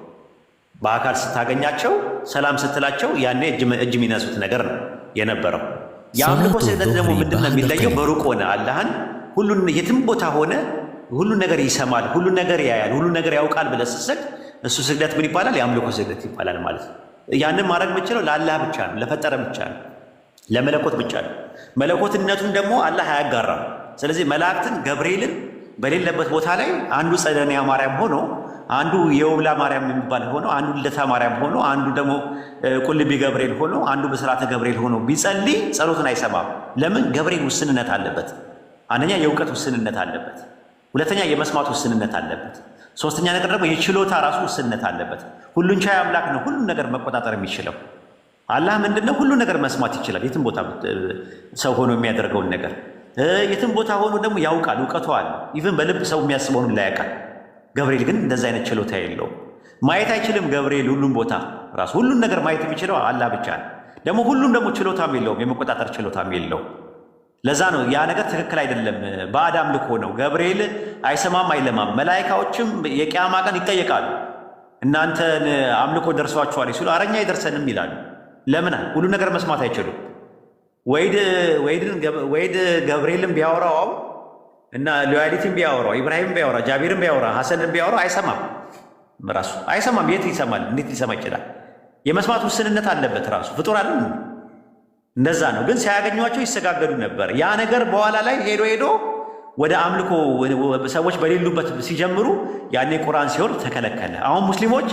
Speaker 1: በአካል ስታገኛቸው ሰላም ስትላቸው ያኔ እጅ የሚነሱት ነገር ነው የነበረው። የአምልኮ ስግደት ደግሞ ምንድን ነው የሚለየው? በሩቅ ሆነ አላህን ሁሉን የትም ቦታ ሆነ ሁሉን ነገር ይሰማል፣ ሁሉን ነገር ያያል፣ ሁሉን ነገር ያውቃል ብለህ ስትሰግድ እሱ ስግደት ምን ይባላል? የአምልኮ ስግደት ይባላል ማለት ነው። ያንን ማድረግ የምችለው ለአላህ ብቻ ነው፣ ለፈጠረ ብቻ ነው፣ ለመለኮት ብቻ ነው። መለኮትነቱን ደግሞ አላህ አያጋራም። ስለዚህ መላእክትን ገብርኤልን በሌለበት ቦታ ላይ አንዱ ጸደንያ ማርያም ሆኖ አንዱ የውብላ ማርያም የሚባል ሆኖ አንዱ ልደታ ማርያም ሆኖ አንዱ ደግሞ ቁልቢ ገብርኤል ሆኖ አንዱ ብስራተ ገብርኤል ሆኖ ቢጸልይ ጸሎትን አይሰማም። ለምን? ገብርኤል ውስንነት አለበት። አንደኛ የእውቀት ውስንነት አለበት፣ ሁለተኛ የመስማት ውስንነት አለበት፣ ሶስተኛ ነገር ደግሞ የችሎታ ራሱ ውስንነት አለበት። ሁሉን ቻይ አምላክ ነው ሁሉን ነገር መቆጣጠር የሚችለው። አላህ ምንድነው? ሁሉን ነገር መስማት ይችላል። የትም ቦታ ሰው ሆኖ የሚያደርገውን ነገር የትም ቦታ ሆኖ ደግሞ ያውቃል፣ እውቀቱ አለ። ኢቭን በልብ ሰው የሚያስበውን ላይ ያውቃል። ገብርኤል ግን እንደዛ አይነት ችሎታ የለውም። ማየት አይችልም ገብርኤል ሁሉም ቦታ ራሱ ሁሉን ነገር ማየት የሚችለው አላህ ብቻ ነው። ደግሞ ሁሉም ደግሞ ችሎታም የለውም፣ የመቆጣጠር ችሎታም የለውም። ለዛ ነው ያ ነገር ትክክል አይደለም። ባዕድ አምልኮ ነው። ገብርኤል አይሰማም አይለማም። መላኢካዎችም የቂያማ ቀን ይጠየቃሉ። እናንተን አምልኮ ደርሷችኋል ሲሉ አረኛ አይደርሰንም ይላሉ። ለምን? ሁሉ ነገር መስማት አይችሉም። ወይድ ገብርኤልም ቢያወራው እና ሉያሊትን ቢያወራው ኢብራሂም ቢያወራ ጃቢርን ቢያወራ ሐሰንን ቢያወራ አይሰማም። ራሱ አይሰማም። የት ይሰማል? እንዴት ሊሰማ ይችላል? የመስማት ውስንነት አለበት ራሱ ፍጡር አለ። እንደዛ ነው። ግን ሲያገኟቸው ይሰጋገዱ ነበር። ያ ነገር በኋላ ላይ ሄዶ ወደ አምልኮ ሰዎች በሌሉበት ሲጀምሩ ያኔ ቁርአን ሲወርድ ተከለከለ። አሁን ሙስሊሞች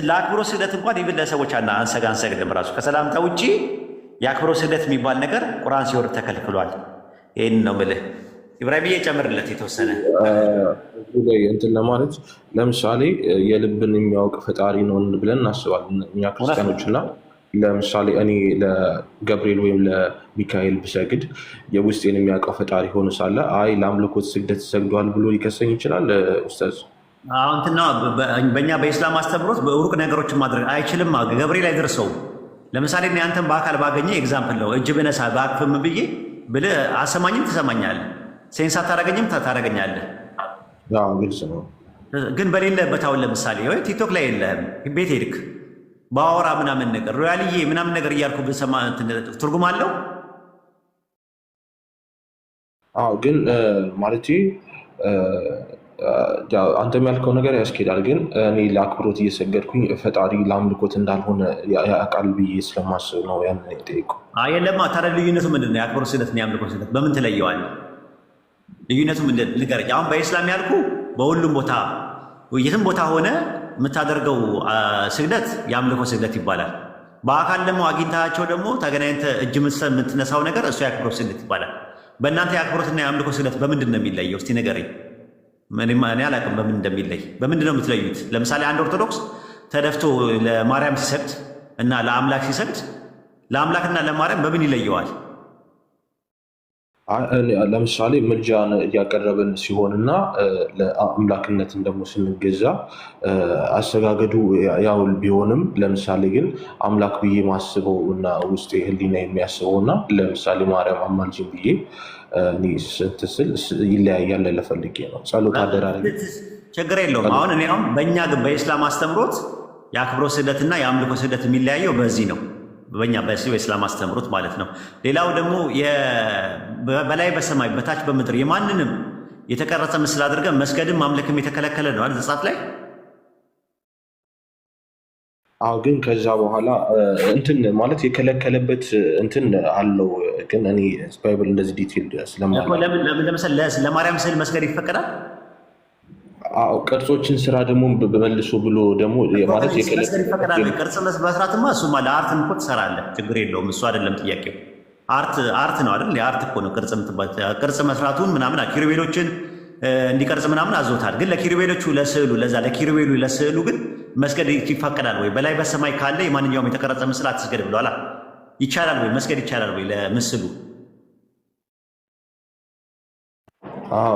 Speaker 1: ለአክብሮት ስግደት እንኳን ይብን ለሰዎች አንሰግድም። ራሱ ከሰላምታ ውጪ የአክብሮት ስግደት የሚባል ነገር ቁርአን ሲወርድ ተከልክሏል። ይህን ነው ምልህ። ኢብራሂምዬ ጨምርለት የተወሰነ
Speaker 2: እንትን ለማለት ለምሳሌ የልብን የሚያውቅ ፈጣሪ ነው ብለን እናስባለን እኛ ክርስቲያኖች እና ለምሳሌ እኔ ለገብርኤል ወይም ለሚካኤል ብሰግድ የውስጤን የሚያውቀው ፈጣሪ ሆኖ ሳለ አይ ለአምልኮት ስግደት ሰግዷል ብሎ ሊከሰኝ ይችላል ኡስታዝ?
Speaker 1: አሁንትና በእኛ በኢስላም አስተምሮት በሩቅ ነገሮችን ማድረግ አይችልም። ገብርኤል አይደርሰውም። ለምሳሌ እኔ አንተን በአካል ባገኘ ኤግዛምፕል ነው እጅ ብነሳ በአቅፍም ብዬ ብልህ አሰማኝም ትሰማኛለህ፣ ሴንስ አታረገኝም ታረገኛለህ።
Speaker 2: ግልጽ ነው።
Speaker 1: ግን በሌለበት አሁን ለምሳሌ ወይ ቲክቶክ ላይ የለህም ቤት ሄድክ ባወራ ምናምን ነገር ሮያልዬ ምናምን ነገር እያልኩ ብሰማ ትርጉም አለው?
Speaker 2: ግን ማለት አንተም ያልከው ነገር ያስኬዳል። ግን እኔ ለአክብሮት እየሰገድኩኝ ፈጣሪ ለአምልኮት እንዳልሆነ ያውቃል ብዬ ስለማስብ ነው ያን የጠየቀው።
Speaker 1: የለማ ታዲያ ልዩነቱ ምንድን ነው? የአክብሮት ስግደትና የአምልኮት ስግደት በምን ትለየዋለህ? ልዩነቱ ምንድን ንገረኝ። አሁን በኢስላም ያልኩ በሁሉም ቦታ የትም ቦታ ሆነ የምታደርገው ስግደት የአምልኮ ስግደት ይባላል። በአካል ደግሞ አግኝታቸው ደግሞ ተገናኝተህ እጅ የምትነሳው ነገር እሱ የአክብሮት ስግደት ይባላል። በእናንተ የአክብሮትና የአምልኮ ስግደት በምንድን ነው የሚለየው? እስቲ ንገረኝ። እኔ አላውቅም በምን እንደሚለይ። በምንድን ነው የምትለዩት? ለምሳሌ አንድ ኦርቶዶክስ ተደፍቶ ለማርያም ሲሰግድ እና ለአምላክ ሲሰግድ ለአምላክና ለማርያም በምን ይለየዋል?
Speaker 2: ለምሳሌ ምልጃን እያቀረብን ሲሆንና ለአምላክነትን ደግሞ ስንገዛ አሰጋገዱ ያው ቢሆንም ለምሳሌ ግን አምላክ ብዬ ማስበው እና ውስጥ ህሊና የሚያስበው እና ለምሳሌ ማርያም አማልጅን ብዬ ስትስል ይለያያል። ለፈልጌ ነው ጸሎት አደራረግ
Speaker 1: ችግር የለውም። አሁን እኔ በእኛ ግን በኢስላም አስተምሮት የአክብሮ ስግደትና የአምልኮ ስግደት የሚለያየው በዚህ ነው። በእኛ በኢስላም አስተምሮት ማለት ነው። ሌላው ደግሞ በላይ በሰማይ በታች በምድር የማንንም የተቀረጸ ምስል አድርገን መስገድም ማምለክም የተከለከለ ነው አይደል? ዘጸአት ላይ
Speaker 2: አዎ። ግን ከዛ በኋላ እንትን ማለት የከለከለበት እንትን አለው። ግን እኔ ባይብል እንደዚህ ዲቴል
Speaker 1: ለምሳሌ ለማርያም ስዕል መስገድ ይፈቀዳል?
Speaker 2: ቅርጾችን ስራ ደግሞ በመልሶ ብሎ ደግሞ ማለት
Speaker 1: ይፈቀዳል። ቅርጽ መስራትማ እሱማ ለአርትም እኮ ትሰራለህ፣ ችግር የለውም። እሱ አይደለም ጥያቄው። አርት ነው አይደል? የአርት እኮ ነው ቅርጽ መስራቱን ምናምን ኪሩቤሎችን እንዲቀርጽ ምናምን አዞታል። ግን ለኪሩቤሎቹ ለስዕሉ ለኪሩቤሉ ለስዕሉ ግን መስገድ ይፈቀዳል ወይ? በላይ በሰማይ ካለ የማንኛውም የተቀረጸ ምስል አትስገድ ብለዋል። ይቻላል ወይ? መስገድ ይቻላል ወይ ለምስሉ?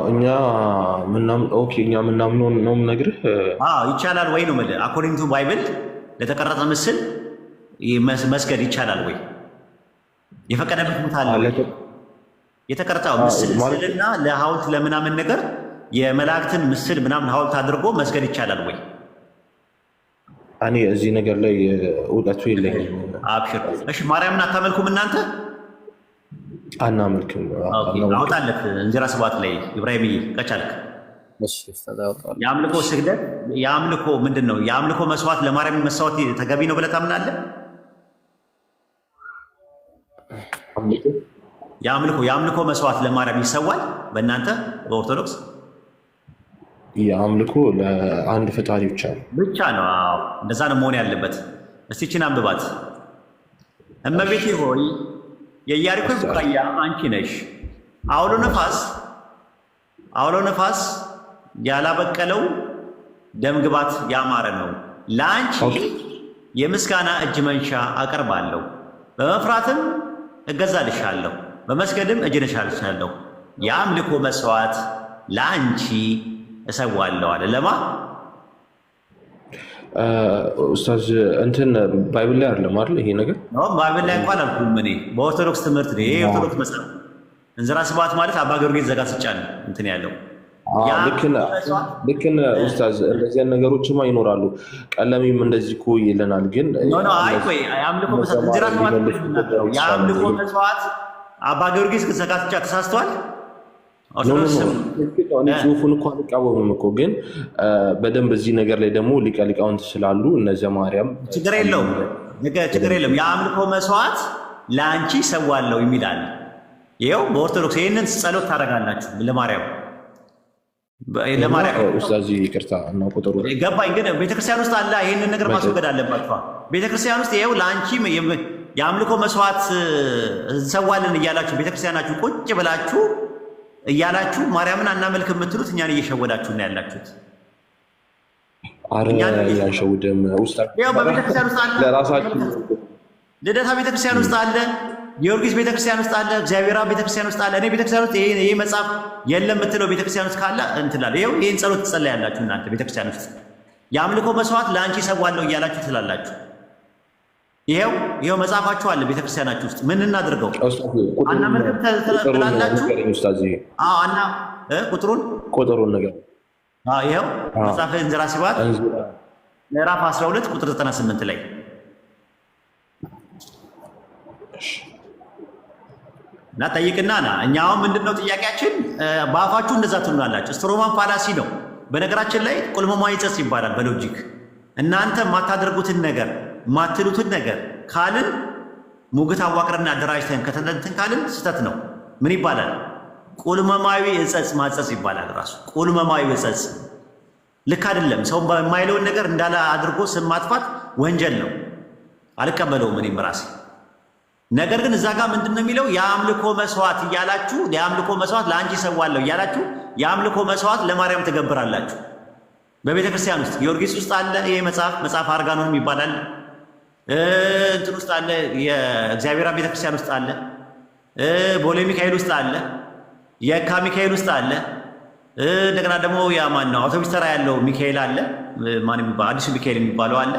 Speaker 2: እኛ ምናምነው ነው የምነግርህ።
Speaker 1: ይቻላል ወይ ነው የምልህ። አኮርዲንግ ቱ ባይብል ለተቀረጸ ምስል መስገድ ይቻላል ወይ? የፈቀደበት ቦታ አለ? የተቀረጸው ምስልና ለሐውልት ለምናምን ነገር የመላእክትን ምስል ምናምን ሐውልት አድርጎ መስገድ ይቻላል ወይ?
Speaker 2: እኔ እዚህ ነገር ላይ እውቀቱ የለኝም።
Speaker 1: አብሽር። እሺ፣ ማርያምን አታመልኩም እናንተ?
Speaker 2: አናመልክም።
Speaker 1: አውጣለት እንጀራ ሰባት ላይ ኢብራሂምዬ ከቻልክ የአምልኮ ስግደት የአምልኮ ምንድን ነው? የአምልኮ መስዋዕት ለማርያም መስዋዕት ተገቢ ነው ብለህ ታምናለህ? የአምልኮ መስዋዕት ለማርያም ይሰዋል በእናንተ በኦርቶዶክስ?
Speaker 2: የአምልኮ ለአንድ ፈጣሪ ብቻ
Speaker 1: ነው። እንደዛ ነው መሆን ያለበት። እስቲ ይህችን አንብባት። እመቤቴ ሆይ የኢያሪኮ ቡቃያ አንቺ ነሽ። አውሎ ነፋስ ያላበቀለው ደምግባት ያማረ ነው። ለአንቺ የምስጋና እጅ መንሻ አቀርባለሁ፣ በመፍራትም እገዛልሻለሁ፣ በመስገድም እጅ ነሻልሻለሁ። የአምልኮ መስዋዕት ለአንቺ እሰዋለሁ አለ። ለማ
Speaker 2: ኡስታዝ እንትን ባይብል ላይ አይደለም አይደል? ይሄ ነገር
Speaker 1: ባይብል ላይ እንኳን አልኩም እኔ በኦርቶዶክስ ትምህርት ነው። ይሄ የኦርቶዶክስ መጽሐፍ እንዝራ ስብሐት ማለት አባ ጊዮርጊስ ዘጋስጫ ነው እንትን ያለው።
Speaker 2: ልክ ነህ ኡስታዝ። እንደዚህ አይነት ነገሮችማ ይኖራሉ። ቀለሚም እንደዚህ እኮ ይለናል። ግን
Speaker 1: የአምልኮ መስዋዕት አባ ጊዮርጊስ ዘጋስጫ ተሳስተዋል።
Speaker 2: ጽሁፉን እኮ አልቃወምም እኮ ግን በደንብ እዚህ ነገር ላይ ደግሞ ሊቀ ሊቃውንት ስላሉ እነዚያ ማርያም
Speaker 1: ችግር የለውም። የአምልኮ መስዋዕት ለአንቺ ሰዋለሁ የሚላል። ይኸው በኦርቶዶክስ ይህንን ጸሎት ታደርጋላችሁ ለማርያም
Speaker 2: ኡስታዝ ይቅርታ እና ቁጥሩ
Speaker 1: ገባኝ። ግን ቤተክርስቲያን ውስጥ አለ። ይህንን ነገር ማስወገድ አለባችኋ። ቤተክርስቲያን ውስጥ ይኸው ለአንቺ የአምልኮ መስዋዕት እንሰዋለን እያላችሁ ቤተክርስቲያናችሁ ቁጭ ብላችሁ እያላችሁ ማርያምን አናመልክ የምትሉት እኛን እየሸወዳችሁ ነው ያላችሁት።
Speaker 2: ያሸውደም
Speaker 1: በቤተክርስቲያን ውስጥ አለ። ልደታ ቤተክርስቲያን ውስጥ አለ። ጊዮርጊስ ቤተክርስቲያን ውስጥ አለ። እግዚአብሔር ቤተክርስቲያን ውስጥ አለ። እኔ ቤተክርስቲያን ውስጥ ይሄ መጽሐፍ የለም የምትለው ቤተክርስቲያን ውስጥ ካለ እንትላለ። ይህን ጸሎት ትጸለያላችሁ እናንተ ቤተክርስቲያን ውስጥ የአምልኮ መስዋዕት ለአንቺ ሰዋለሁ እያላችሁ ትላላችሁ። ይኸው መጽሐፋችሁ አለ ቤተክርስቲያናችሁ ውስጥ። ምን እናድርገው? አናመልክም ትላላችሁ።
Speaker 2: ቁጥሩን ነገር
Speaker 1: ይኸው መጽሐፈ እንዝራ ስብሐት ምዕራፍ 12 ቁጥር 98 ላይ እና ጠይቅና ና። እኛ አሁን ምንድነው ጥያቄያችን? በአፋችሁ እንደዛ ትሉናላችሁ። ስትሮማን ፋላሲ ነው። በነገራችን ላይ ቁልመማዊ ጸጽ ይባላል በሎጂክ። እናንተ የማታደርጉትን ነገር የማትሉትን ነገር ካልን ሙግት አዋቅረና አደራጅተን ከተንትን ካልን ስህተት ነው። ምን ይባላል? ቁልመማዊ እጸጽ ማጸጽ ይባላል። ራሱ ቁልመማዊ እጸጽ ልክ አይደለም። ሰው የማይለውን ነገር እንዳለ አድርጎ ስም ማጥፋት ወንጀል ነው። አልቀበለውም እኔም ራሴ። ነገር ግን እዛ ጋር ምንድን ነው የሚለው? የአምልኮ መስዋዕት እያላችሁ የአምልኮ መስዋዕት ለአንቺ ሰዋለሁ እያላችሁ የአምልኮ መስዋዕት ለማርያም ትገብራላችሁ። በቤተ ክርስቲያን ውስጥ ጊዮርጊስ ውስጥ አለ ይሄ መጽሐፍ አርጋኖን ይባላል። እንትን ውስጥ አለ የእግዚአብሔር ቤተ ክርስቲያን ውስጥ አለ። ቦሌ ሚካኤል ውስጥ አለ። የካ ሚካኤል ውስጥ አለ። እንደገና ደግሞ ያ ማን ነው አውቶቡስ ተራ ያለው ሚካኤል አለ። ማን የሚባል አዲሱ ሚካኤል የሚባለው አለ።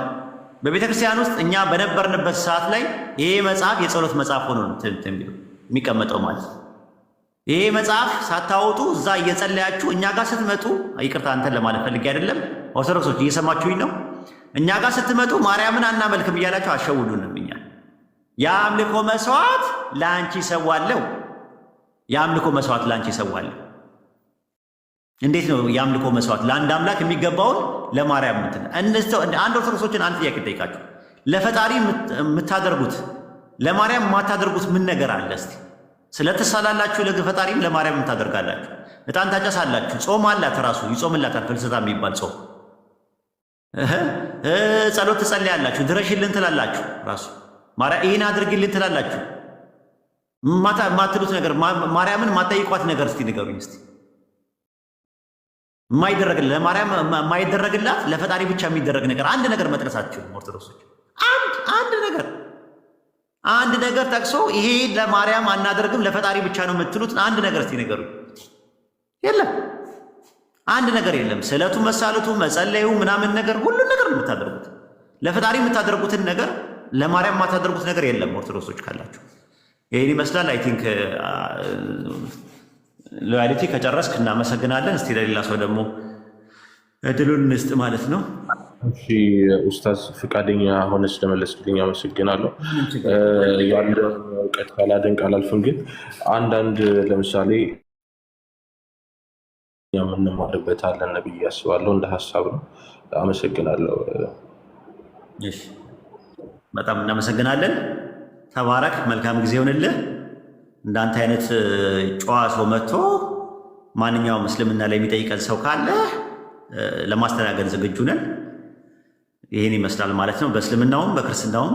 Speaker 1: በቤተ ክርስቲያን ውስጥ እኛ በነበርንበት ሰዓት ላይ ይሄ መጽሐፍ የጸሎት መጽሐፍ ሆኖ የሚቀመጠው ማለት ነው። ይሄ መጽሐፍ ሳታወጡ እዛ እየጸለያችሁ እኛ ጋር ስትመጡ፣ ይቅርታ አንተን ለማለት ፈልጌ አይደለም፣ ኦርቶዶክሶች እየሰማችሁኝ ነው። እኛ ጋር ስትመጡ ማርያምን አናመልክም እያላችሁ አሸውዱንም። እኛ የአምልኮ መስዋዕት ለአንቺ ሰዋለሁ፣ የአምልኮ መስዋዕት ለአንቺ ሰዋለሁ። እንዴት ነው የአምልኮ መስዋዕት? ለአንድ አምላክ የሚገባውን ለማርያም እንትን አንድ ኦርቶዶክሶችን አንድ ጥያቄ ጠይቃችሁ፣ ለፈጣሪ የምታደርጉት ለማርያም የማታደርጉት ምን ነገር አለ? እስቲ ስለተሳላላችሁ ለፈጣሪም ለማርያም ታደርጋላችሁ። ዕጣን ታጨሳላችሁ። ጾም አላት ራሱ ይጾምላታል። ፍልሰታ የሚባል ጾም። ጸሎት ትጸልያላችሁ። ድረሽልን ትላላችሁ። ራሱ ይህን አድርግልን ትላላችሁ። ማትሉት ነገር ማርያምን ማጠይቋት ነገር እስቲ ንገሩኝ። እስቲ የማይደረግላት ለማርያም የማይደረግላት ለፈጣሪ ብቻ የሚደረግ ነገር አንድ ነገር መጥቀሳችሁ ኦርቶዶክሶች፣ አንድ ነገር ጠቅሶ ይሄ ለማርያም አናደርግም ለፈጣሪ ብቻ ነው የምትሉት አንድ ነገር እስቲ ንገሩ። የለም፣ አንድ ነገር የለም። ስለቱ መሳለቱ መጸለዩ ምናምን ነገር ሁሉን ነገር ነው የምታደርጉት። ለፈጣሪ የምታደርጉትን ነገር ለማርያም የማታደርጉት ነገር የለም። ኦርቶዶክሶች ካላችሁ ይሄን ይመስላል። አይ ቲንክ ሎያሊቲ ከጨረስክ እናመሰግናለን። እስቲ ለሌላ ሰው ደግሞ እድሉን እንስጥ ማለት ነው።
Speaker 2: እሺ ኡስታዝ ፈቃደኛ ሆነ ስለመለስልኝ አመሰግናለሁ። ያለው እውቀት ካላደንቅ አላልፍም፣ ግን አንዳንድ ለምሳሌ የምንማርበት አለን ብዬ አስባለሁ። እንደ ሀሳብ ነው። አመሰግናለሁ።
Speaker 1: እሺ በጣም እናመሰግናለን። ተባረክ። መልካም ጊዜ ይሆንልህ። እንዳንተ አይነት ጨዋ ሰው መጥቶ ማንኛውም እስልምና ላይ የሚጠይቀን ሰው ካለ ለማስተናገድ ዝግጁ ነን። ይህን ይመስላል ማለት ነው። በእስልምናውም በክርስትናውም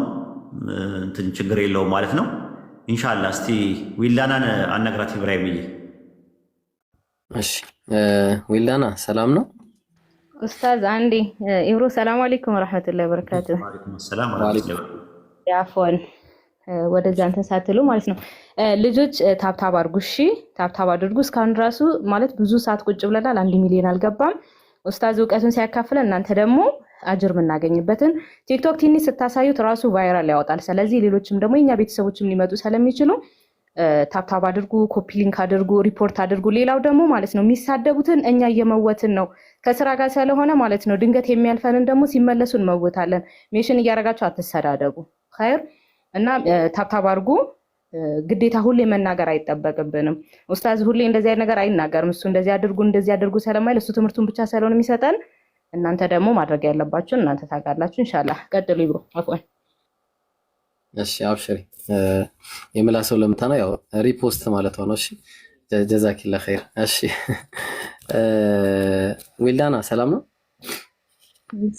Speaker 1: እንትን ችግር የለውም ማለት ነው። ኢንሻአላህ እስቲ ዊላናን አናግራት ኢብራሂምዬ።
Speaker 3: እሺ ዊላና ሰላም ነው
Speaker 5: ኡስታዝ? አንዴ ኢብሮ ሰላም አለይኩም ወራህመቱላሂ ወበረካቱሁ።
Speaker 1: ወአለይኩም ሰላም ወራህመቱላሂ
Speaker 5: ያፎን ወደዛ እንትን ሳትሉ ማለት ነው። ልጆች ታብታብ አድርጉ። እሺ ታብታብ አድርጉ። እስካሁን ራሱ ማለት ብዙ ሰዓት ቁጭ ብለናል። 1 ሚሊዮን አልገባም። ኡስታዝ እውቀቱን ሲያካፍለን እናንተ ደግሞ አጅር የምናገኝበትን ቲክቶክ ትንሽ ስታሳዩት ራሱ ቫይራል ያወጣል። ስለዚህ ሌሎችም ደግሞ የኛ ቤተሰቦችም ሊመጡ ስለሚችሉ ታብታብ አድርጉ፣ ኮፒ ሊንክ አድርጉ፣ ሪፖርት አድርጉ። ሌላው ደግሞ ማለት ነው የሚሳደቡትን እኛ እየመወትን ነው ከስራ ጋር ስለሆነ ማለት ነው። ድንገት የሚያልፈንን ደግሞ ሲመለሱ እንመውታለን። ሜሽን እያደረጋችሁ አትሰዳደቡ። ኸይር እና ታብታብ አድርጉ። ግዴታ ሁሌ መናገር አይጠበቅብንም። ኡስታዝ ሁሌ እንደዚህ አይነት ነገር አይናገርም። እሱ እንደዚህ አድርጉ ስለማይል እሱ ትምህርቱን ብቻ ስለሆነ የሚሰጠን እናንተ ደግሞ ማድረግ ያለባችሁ እናንተ ታውቃላችሁ። ኢንሻአላህ ቀጥሉ። ይብሩ አፍወን።
Speaker 3: እሺ አብሽሪ። የምላሰው ለምታና ያው ሪፖስት ማለት ነው። እሺ ጀዛኪላ ኸይር። እሺ ዊልዳና ሰላም ነው?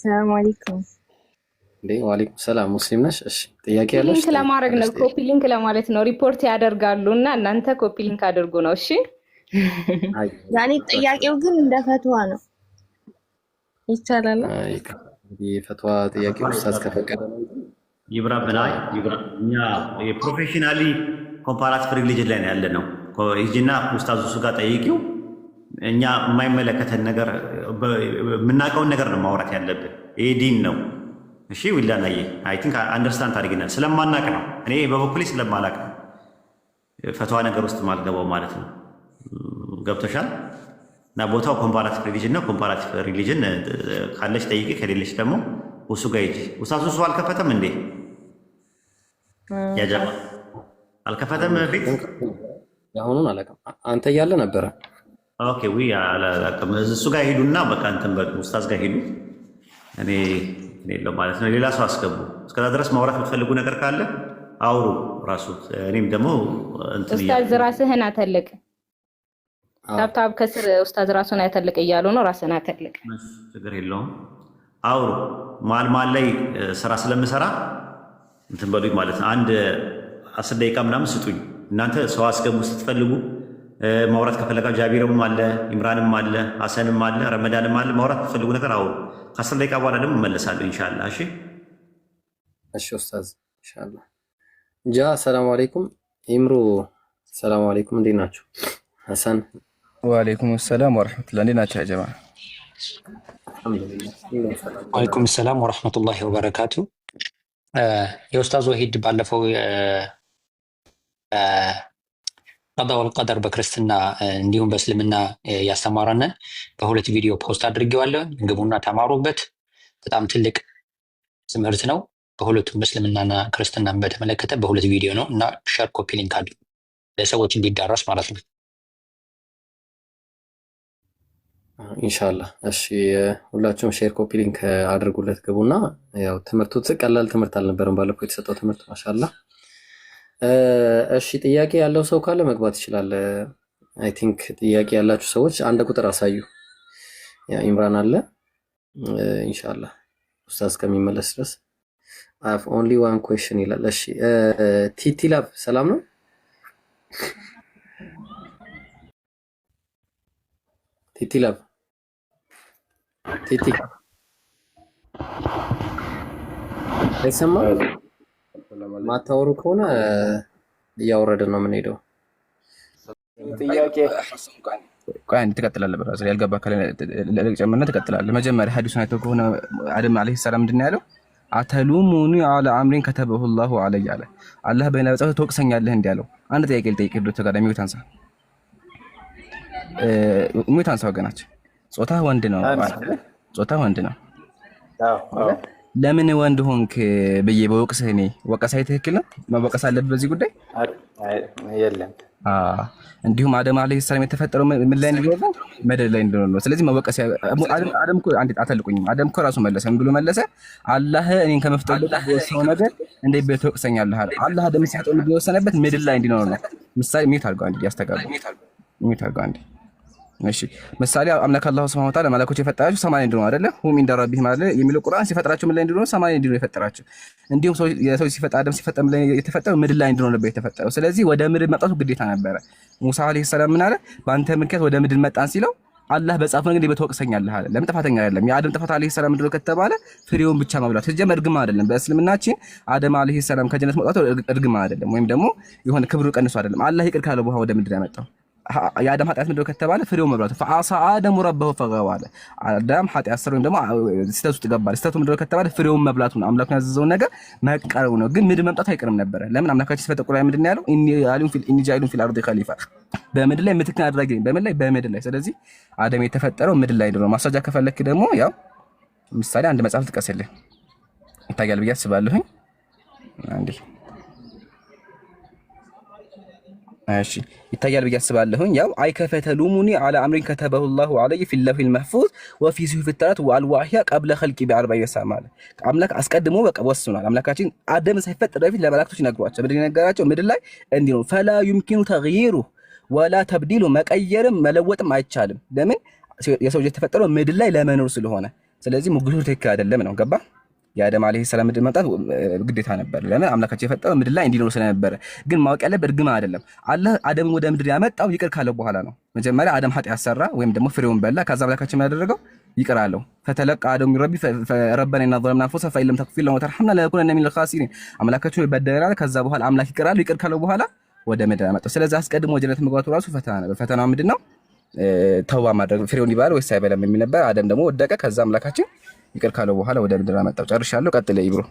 Speaker 4: ሰላም አለይኩም።
Speaker 3: ወአለይኩም ሰላም። ሙስሊም ነሽ? እሺ ጥያቄ ያለሽ?
Speaker 5: ሊንክ ለማድረግ ነው፣ ኮፒ ሊንክ ለማለት ነው። ሪፖርት ያደርጋሉ እና እናንተ ኮፒ ሊንክ አድርጉ ነው። እሺ
Speaker 4: ያኔ ጥያቄው ግን እንደ ፈትዋ ነው ይቻላል?
Speaker 3: የፈትዋ ጥያቄው ኡስታዝ ከፈቀደ ነው።
Speaker 1: ይብራብና እኛ የፕሮፌሽናሊ ኮምፓራቲቭ ሪሊጅን ላይ ያለ ነው። ሂጂና ኡስታዝ እሱ ጋር ጠይቂው። እኛ የማይመለከተን ነገር የምናውቀውን ነገር ነው ማውራት ያለብን። ይሄ ዲን ነው። እሺ ዊላናዬ አይ ቲንክ አንደርስታንድ ታደርጊናል። ስለማናቅ ነው፣ እኔ በበኩሌ ስለማላቅ ነው ፈትዋ ነገር ውስጥ ማልገባው ማለት ነው። ገብቶሻል? እና ቦታው ኮምፓራቲቭ ሪሊጅን ነው። ኮምፓራቲቭ ሪሊጅን ካለች ጠይቂ፣ ከሌለች ደግሞ እሱ ጋር ሂጂ። ኡስታዝ እሱ አልከፈተም እንዴ? ያጀማ አልከፈተም ቤት
Speaker 3: ያሁኑን አላውቅም። አንተ እያለ ነበረ።
Speaker 1: ኦኬ ዊ አላውቅም። እሱ ጋር ሄዱና በቃ እንትን በሉ ኡስታዝ ጋር ሄዱ። እኔ የለው ማለት ነው። ሌላ ሰው አስገቡ። እስከዛ ድረስ ማውራት የምትፈልጉ ነገር ካለ አውሩ ራሱ። እኔም ደግሞ እንትን
Speaker 5: ኡስታዝ ራስህን አተልቅ። ታብታብ ከስር ኡስታዝ ራሱን አተልቅ እያሉ ነው። ራስህን አተልቅ።
Speaker 1: ችግር የለውም አውሩ። ማል ላይ ስራ ስለምሰራ እንትን በሉኝ ማለት ነው። አንድ 10 ደቂቃ ምናምን ስጡኝ። እናንተ ሰው አስገቡ ስትፈልጉ ማውራት ከፈለጋ ጃቢርም አለ፣ ኢምራንም አለ፣ ሐሰንም አለ፣ ረመዳንም አለ። ማውራት የምትፈልጉ ነገር አሁን ከ10 ደቂቃ በኋላ ደግሞ እመለሳለሁ ኢንሻአላህ። እሺ
Speaker 3: እሺ ኡስታዝ ኢንሻአላህ። ሰላም አለይኩም። ኢምሩ ሰላም አለይኩም፣ እንዴት ናችሁ? ሐሰን
Speaker 6: ወአለይኩም ሰላም ወራህመቱላሂ፣ እንዴት ናችሁ ያ ጀማ?
Speaker 7: ወአለይኩም ሰላም ወራህመቱላሂ ወበረካቱ። የኡስታዝ ወሂድ ባለፈው ቀዳ ወልቀደር በክርስትና እንዲሁም በእስልምና ያስተማረንን በሁለት ቪዲዮ ፖስት አድርጌዋለሁ። ግቡና ተማሩበት። በጣም ትልቅ ትምህርት ነው። በሁለቱም እስልምናና ክርስትናን በተመለከተ በሁለት ቪዲዮ ነው እና ሼር ኮፒ ሊንክ አድርጉ ለሰዎች እንዲዳረስ ማለት ነው
Speaker 3: ኢንሻአላህ። እሺ ሁላችሁም ሼር ኮፒ ሊንክ አድርጉለት ግቡና። ያው ትምህርቱ ቀላል ትምህርት አልነበረም ባለፈው የተሰጠው ትምህርት ማሻአላህ። እሺ ጥያቄ ያለው ሰው ካለ መግባት ይችላል። አይ ቲንክ ጥያቄ ያላችሁ ሰዎች አንድ ቁጥር አሳዩ። ያ ኢምራን አለ ኢንሻአላህ ኡስታዝ ከሚመለስ ድረስ I have only one question ይላል። እሺ ቲቲ ላብ ሰላም ነው? ቲቲ ላብ ቲቲ አይሰማም? ማታወሩ ከሆነ እያወረድን ነው የምንሄደው።
Speaker 6: ጥያቄ ቆይ አንድ ትቀጥላለህ። በራስህ ያልገባ ካለ ለጨመርና ትቀጥላለህ። መጀመሪያ ሐዲሱን አይተው ከሆነ አደም አለይሂ ሰላም ምንድን ነው ያለው? አተሉሙኒ አለ አምሪን ከተበሁ ላሁ አለይ አለ። አላህ በእኔ ላይ ትወቅሰኛለህ እንዲህ ያለው። አንድ ጥያቄ ልጠይቅህ ዶ ተጋዳሚ ወታንሳ ሙታንሳ ወገናችን ጾታ ወንድ ነው አይደል? ጾታ ወንድ ነው። አዎ ለምን ወንድ ሆንክ ብዬ በወቅስህ እኔ ወቀሳይ ትክክል ነው? መወቀስ አለብህ በዚህ ጉዳይ? የለም።
Speaker 3: እንዲሁም አደም አለይሂ ሰላም የተፈጠረው ምን ላይ እንደሆነ ምድር ላይ እንደሆነ። ስለዚህ መወቀስ አደም እኮ አንዴ አተልቁኝም። አደም እኮ ራሱ መለሰ። ምን ብሎ መለሰ? አላህ እኔን ከመፍጠር በሰው ነገር እንዴት በተወቅሰኛለህ አለ። አላህ አደም ሲያጠው እንደወሰነበት ምድር ላይ እንዲኖር ነው። ምሳሌ ሚት አድርገው አንዴ ያስተጋባ ሚት አድርገው አንዴ። እሺ ምሳሌ አምላክ አላህ Subhanahu Wa Ta'ala መላእክቶች የፈጠራቸው ሰማይ እንዲኖር አይደለ? ሁም ኢንደ ረቢህ ማለት የሚለው ቁርአን ሲፈጥራቸው ምን ላይ እንዲኖር ሰማይ እንዲኖር የፈጠራቸው። እንዲሁም ሰው ሲፈጠር አደም ሲፈጠር ምን ላይ የተፈጠረው ምድር ላይ እንዲኖር ነበር የተፈጠረው። ስለዚህ ወደ ምድር መጣቱ ግዴታ ነበረ። ሙሳ አለይሂ ሰላም ምን አለ? በአንተ ምክንያት ወደ ምድር መጣን ሲለው አላህ በጻፈው ነገር በተወቅሰኛለህ አለ። ለምን ጥፋተኛ አይደለም። የአደም ጥፋት አለይሂ ሰላም ምንድነው ከተባለ ፍሬውን ብቻ መብላት ሲጀመር እርግማ አይደለም። በእስልምናችን አደም አለይሂ ሰላም ከጀነት መውጣቱ እርግማ አይደለም፣ ወይም ደግሞ የሆነ ክብሩ ቀንሶ አይደለም። አላህ ይቅር ካለ በኋላ ወደ ምድር ያመጣው የአዳም ኃጢአት ምንድነው ከተባለ ፍሬው መብላቱ ፈአሳ አደም ረበሁ ፈገዋ አለ። አዳም ኃጢአት ሰሩ ወይም ደግሞ ስህተት ውስጥ ገባ። ስህተቱ ምንድነው ከተባለ ፍሬውን መብላቱ ነው። አምላኩን ያዘዘውን ነገር መቀረቡ ነው። ግን ምድር መምጣቱ አይቀርም ነበር። ለምን? አምላካችን ሲፈጠር ቁርአን ምንድነው ያለው? ኢኒ ጃኢሉን ፊል አርዲ ኸሊፋ፣ በምድር ላይ ምትክን አድራጊ ነኝ። በምድር ላይ። ስለዚህ አደም የተፈጠረው ምድር ላይ ነው። ማስረጃ ከፈለክ ደግሞ ያው ምሳሌ አንድ መጽሐፍ ጥቀስልህ ይታያል ብዬ አስባለሁ። አንዴ እሺ ይታያል ብዬ አስባለሁ። ያው አይከፈተሉሙኒ አለ አምሪን ከተበሁ ላሁ አለይ ፊ ለፊል መህፉዝ ወፊ ሱሁፍ ተራት ወአልዋሂያ ቀብለ ኸልቂ ቢአርባዕ ሰማለ። አምላክ አስቀድሞ በቃ ወስኗል። አምላካችን አደም ሳይፈጠር በፊት ለመላእክቶች ነግሯቸው ምንድን ነገራቸው? ምድር ላይ እንዲህ ነው። ፈላ ዩምኪኑ ተግይሩ ወላ ተብዲሉ፣ መቀየርም መለወጥም አይቻልም። ለምን? የሰው ልጅ የተፈጠረው ምድር ላይ ለመኖር ስለሆነ። ስለዚህ ሙግቱ ትክክል አይደለም ነው። ገባ? የአደም አለይሂ ሰላም ምድር መምጣት ግዴታ ነበር። ለምን? አምላካችን የፈጠረው ምድር ላይ እንዲኖር ስለነበረ። ግን ማወቅ ያለበት እርግማ አይደለም። አላህ አደም ወደ ምድር ያመጣው ይቅር ካለው በኋላ ነው። መጀመሪያ አደም ኃጢአት ሰራ ወይም ደግሞ ፍሬውን በላ። ከዛ አምላካችን ያደረገው ይቅር አለው። ፈተለቃ አደም ረቢ ረበና ኢና ዘለምና አንፉሰና ፈኢን ለም ተግፊር ለና ወተርሐምና ለነኩነነ ሚነል ኻሲሪን። አምላካችን በደለናል። ከዛ በኋላ አምላክ ይቅር አለው። ይቅር ካለው በኋላ ወደ ምድር ያመጣው። ስለዚህ አስቀድሞ ጀነት መግባቱ ራሱ ፈተና ነበር። ፈተናው ምንድነው? ተውባ ማድረግ። ፍሬውን ይባል ወይስ አይበላም የሚል ነበር። አደም ደግሞ ወደቀ። ከዛ አምላካችን ይቅር ካለው በኋላ ወደ ምድር አመጣው። ጨርሻለሁ። ቀጥለ ይብሮ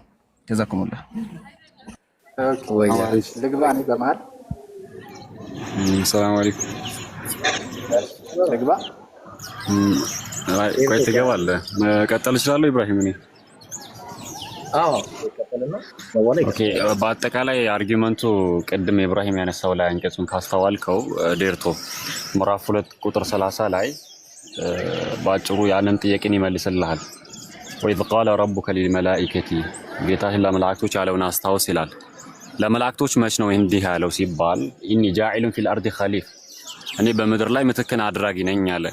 Speaker 3: ጀዛኩሙላህ።
Speaker 6: ልግባ ነው በመሃል።
Speaker 8: ሰላም አለይኩም።
Speaker 6: ልግባ
Speaker 8: ቆይ ትገባለህ። መቀጠል እችላለሁ ኢብራሂም? እኔ ኦኬ። በአጠቃላይ አርጊመንቱ ቅድም ኢብራሂም ያነሳው ላይ አንቀጹን ካስተዋልከው ዴርቶ ምዕራፍ 2 ቁጥር 30 ላይ በአጭሩ ያንን ጥያቄን ይመልስልሃል። ወኢዝ ቃለ ረቡከ ሊልመላኢከቲ፣ ጌታህ ለመላእክቶች ያለውን አስታውስ ይላል። ለመላእክቶች መች ነው እንዲህ ያለው ሲባል ኢኒ ጃኢሉን ፊል አርዲ ኸሊፋ፣ እኔ በምድር ላይ ምትክን አድራጊ ነኝ አለ።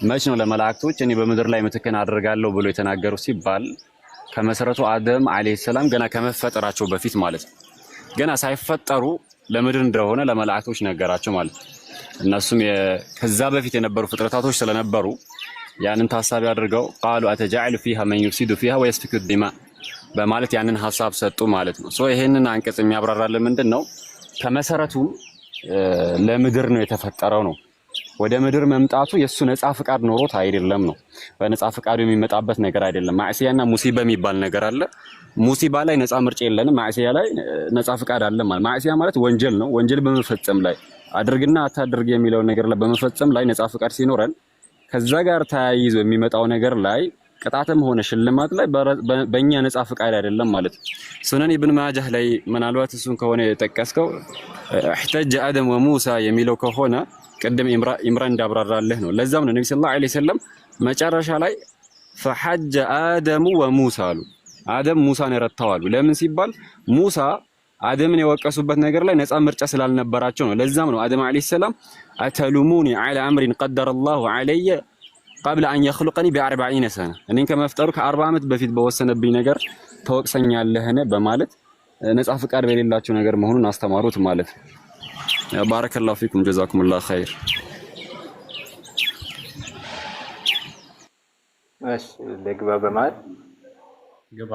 Speaker 8: መች ነው ለመላእክቶች እኔ በምድር ላይ ምትክን አድርጋለሁ ብሎ የተናገሩ ሲባል ከመሰረቱ አደም አለይሂ ሰላም ገና ከመፈጠራቸው በፊት ማለት ነው። ገና ሳይፈጠሩ ለምድር እንደሆነ ለመላእክቶች ነገራቸው ማለት ነው። እነሱም ከዛ በፊት የነበሩ ፍጥረታቶች ስለነበሩ ያንን ታሳቢ አድርገው ቃሉ አተጃዕሉ ፊሃ መን ዩፍሲዱ ፊሃ ወየስፊኩ ዲማ በማለት ያንን ሐሳብ ሰጡ ማለት ነው። ይሄንን አንቀጽ የሚያብራራልን ምንድን ነው? ከመሰረቱም ለምድር ነው የተፈጠረው ነው። ወደ ምድር መምጣቱ የሱ ነፃ ፍቃድ ኖሮት አይደለም ነው። በነፃ ፍቃዱ የሚመጣበት ነገር አይደለም። ማዕሲያና ሙሲባ የሚባል ነገር አለ። ሙሲባ ላይ ነፃ ምርጫ የለንም። ማዕሲያ ላይ ነፃ ፍቃድ አለ ማለት። ማዕሲያ ማለት ወንጀል ነው። ወንጀል በመፈጸም ላይ አድርግና አታድርግ የሚለውን ነገር ላይ በመፈጸም ላይ ነፃ ፍቃድ ሲኖረን ከዛ ጋር ተያይዞ የሚመጣው ነገር ላይ ቅጣትም ሆነ ሽልማት ላይ በእኛ ነፃ ፍቃድ አይደለም ማለት ነው። ሱነን ኢብን ማጃህ ላይ ምናልባት እሱን ከሆነ የጠቀስከው احتج آدم وموسى የሚለው ከሆነ ቅድም ኢምራን እንዳብራራለህ ነው። ለዛም ነው ነብዩ ሰለላሁ ዐለይሂ ወሰለም መጨረሻ ላይ فحج آدم وموسى አሉ። አደም ሙሳን ረታዋሉ። ለምን ሲባል ሙሳ አደምን የወቀሱበት ነገር ላይ ነፃ ምርጫ ስላልነበራቸው ነው። ለዛም ነው አደም ዐለይሂ ሰላም አተሉሙኒ على امر قدر الله علي قبل ان يخلقني ب40 سنه እኔን ከመፍጠሩ ከ40 ዓመት በፊት በወሰነብኝ ነገር ተወቅሰኛለህነ በማለት ነፃ ፍቃድ በሌላቸው ነገር መሆኑን አስተማሩት ማለት ነው። ባረከላሁ ፊኩም ጀዛኩሙላሁ ኸይር።
Speaker 9: እሺ ደግባ በማለት
Speaker 1: ግባ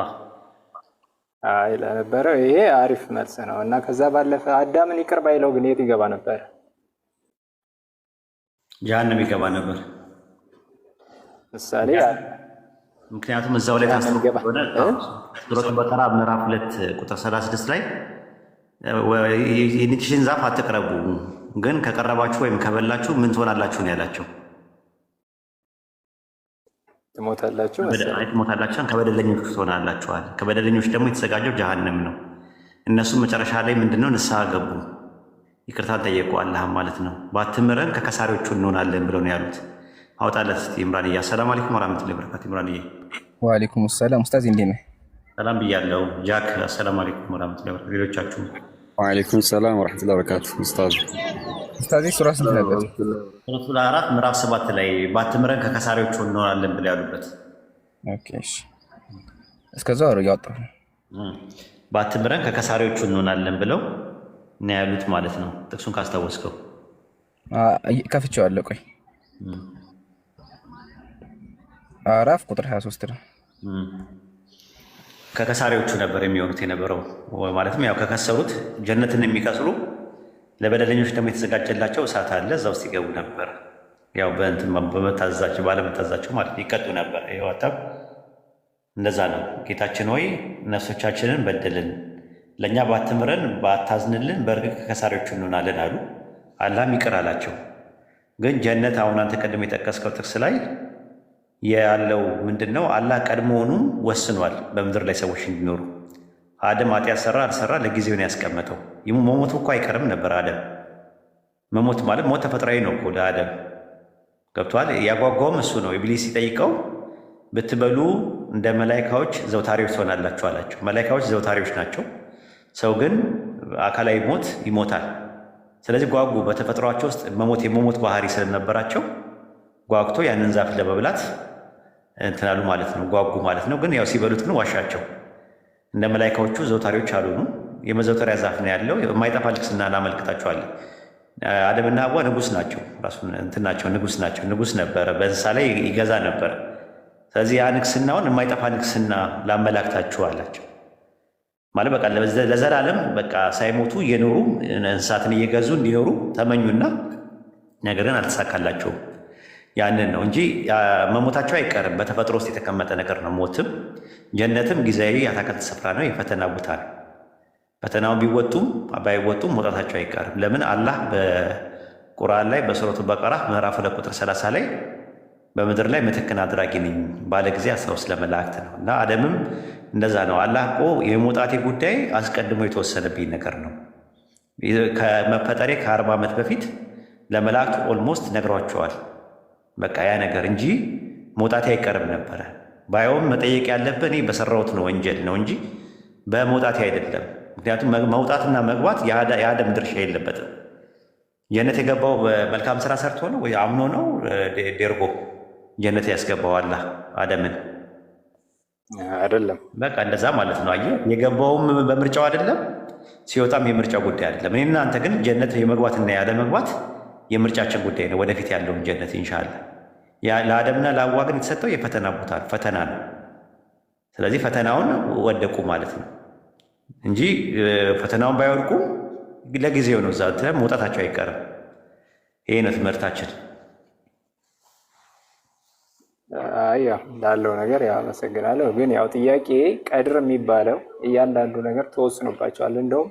Speaker 9: አይ ለነበረ ይሄ አሪፍ መልስ ነው እና ከዛ ባለፈ አዳምን ይቅር ባይለው ግን የት ይገባ ነበር?
Speaker 1: ጀሃነም ይገባ ነበር። ምሳሌ ምክንያቱም እዛው ላይ ታስተውሉና ሱረቱ በቀራ ምዕራፍ 2 ቁጥር 36 ላይ የኒትሽን ዛፍ አትቅረቡ፣ ግን ከቀረባችሁ ወይም ከበላችሁ ምን ትሆናላችሁ ነው ያላቸው።
Speaker 9: ትሞታላችሁ፣
Speaker 1: ከበደለኞች ትሆናላችኋል። ከበደለኞች ደግሞ የተዘጋጀው ጀሃነም ነው። እነሱም መጨረሻ ላይ ምንድነው ንስሐ ገቡ፣ ይቅርታ ጠየቁ አላህ ማለት ነው። ባትምረን ከከሳሪዎቹ እንሆናለን ብለው ነው ያሉት። አውጣለት እስቲ ኢምራንዬ። አሰላሙ አለይኩም ወራህመቱላሂ ወበረካቱ። ኢምራንዬ
Speaker 6: ወአለይኩም ሰላም ኡስታዝ፣ እንዴት ነህ?
Speaker 1: ሰላም ብያለሁ። ጃክ አሰላሙ አለይኩም ወራህመቱላሂ ወበረካቱ። ሌሎቻችሁ
Speaker 8: ወአለይኩም ሰላም ወራህመቱላሂ ወበረካቱ። ኡስታዝ
Speaker 6: ሱራ ስንት ነበር?
Speaker 1: ሱረቱል አዕራፍ ምዕራፍ 7 ላይ ባትምረን ከከሳሪዎቹ እንሆናለን ብለው ያሉበት።
Speaker 6: ኦኬ እሺ፣ እስከዛው አረ ያወጣው
Speaker 1: ባትምረን ከከሳሪዎቹ እንሆናለን ብለው ነው ያሉት ማለት ነው። ጥቅሱን ካስታወስከው
Speaker 6: ከፍቼዋለሁ። ቆይ አዕራፍ ቁጥር 23 ነው።
Speaker 1: ከከሳሪዎቹ ነበር የሚሆኑት የነበረው ማለትም ያው ከከሰሩት ጀነትን የሚከስሩ ለበደለኞች ደግሞ የተዘጋጀላቸው እሳት አለ፣ እዛ ውስጥ ይገቡ ነበር። ያው በእንትን በመታዘዛቸው ባለመታዘዛቸው ማለት ይቀጡ ነበር። ይወጣው እንደዛ ነው። ጌታችን ሆይ ነፍሶቻችንን በደልን፣ ለኛ ባትምረን ባታዝንልን በእርግጥ ከከሳሪዎቹ እንሆናለን አሉ። አላህም ይቅር አላቸው። ግን ጀነት አሁን አንተ ቀድሞ የጠቀስከው ጥቅስ ላይ ያለው ምንድነው? አላህ ቀድሞውኑ ወስኗል በምድር ላይ ሰዎች እንዲኖሩ። አደም ኃጢአት ሰራ አልሰራ ለጊዜው ነው ያስቀመጠው። መሞቱ እኮ አይቀርም ነበር። አደም መሞት ማለት ሞት ተፈጥሯዊ ነው እኮ ለአደም ገብቷል። ያጓጓውም እሱ ነው። ኢብሊስ ሲጠይቀው ብትበሉ እንደ መላኢካዎች ዘውታሪዎች ትሆናላችሁ አላቸው። መላኢካዎች ዘውታሪዎች ናቸው። ሰው ግን አካላዊ ሞት ይሞታል። ስለዚህ ጓጉ። በተፈጥሯቸው ውስጥ የመሞት ባህሪ ስለነበራቸው ጓጉቶ ያንን ዛፍ ለመብላት እንትናሉ ማለት ነው፣ ጓጉ ማለት ነው። ግን ያው ሲበሉት ግን ዋሻቸው። እንደ መላኢካዎቹ ዘውታሪዎች አልሆኑ። የመዘውተሪያ ዛፍ ነው ያለው። የማይጠፋ ልቅስና እናመልክታቸዋለን። አደምና ሐዋ ንጉስ ናቸው፣ ራሱ እንትን ናቸው፣ ንጉስ ናቸው። ንጉስ ነበረ፣ በእንስሳ ላይ ይገዛ ነበር። ስለዚህ ያ ንግስናውን የማይጠፋ ንግስና ላመላክታችሁ አላቸው ማለት በቃ ለዘላለም በቃ ሳይሞቱ እየኖሩ እንስሳትን እየገዙ እንዲኖሩ ተመኙና ነገር ግን አልተሳካላቸውም። ያንን ነው እንጂ መሞታቸው አይቀርም። በተፈጥሮ ውስጥ የተቀመጠ ነገር ነው። ሞትም ጀነትም ጊዜያዊ የአታክልት ስፍራ ነው፣ የፈተና ቦታ ነው። ፈተናውን ቢወጡም ባይወጡም መውጣታቸው አይቀርም። ለምን አላህ በቁርአን ላይ በሱረቱ በቀራ ምዕራፍ 2 ቁጥር 30 ላይ በምድር ላይ ምትክን አድራጊ ነኝ ባለ ጊዜ አስታውስ ለመላእክት ነው። እና አደምም እንደዛ ነው። አላህ እኮ የመውጣቴ ጉዳይ አስቀድሞ የተወሰነብኝ ነገር ነው። ከመፈጠሬ ከ40 ዓመት በፊት ለመላእክት ኦልሞስት ነግሯቸዋል። በቃ ያ ነገር እንጂ መውጣቴ አይቀርም ነበረ። ባይሆን መጠየቅ ያለብህ እኔ በሰራሁት ነው ወንጀል ነው እንጂ በመውጣቴ አይደለም። ምክንያቱም መውጣትና መግባት የአደም ድርሻ የለበትም። ጀነት የገባው በመልካም ስራ ሰርቶ ነው ወይ አምኖ ነው? ዴርጎ ጀነት ያስገባው አላህ አደምን
Speaker 9: አይደለም።
Speaker 1: በቃ እንደዛ ማለት ነው። አየህ፣ የገባውም በምርጫው አይደለም፣ ሲወጣም የምርጫው ጉዳይ አይደለም። እኔና አንተ ግን ጀነት የመግባትና ያለ መግባት የምርጫችን ጉዳይ ነው። ወደፊት ያለውን ጀነት ኢንሻአላህ። ለአደምና ለሐዋ ግን የተሰጠው የፈተና ቦታ ፈተና ነው። ስለዚህ ፈተናውን ወደቁ ማለት ነው እንጂ ፈተናውን ባይወድቁ ለጊዜው ነው፣ እዛ መውጣታቸው አይቀርም። ይሄ ነው ትምህርታችን።
Speaker 9: ያው ላለው ነገር ያው አመሰግናለሁ። ግን ያው ጥያቄ ቀድር የሚባለው እያንዳንዱ ነገር ተወስኖባቸዋል። እንደውም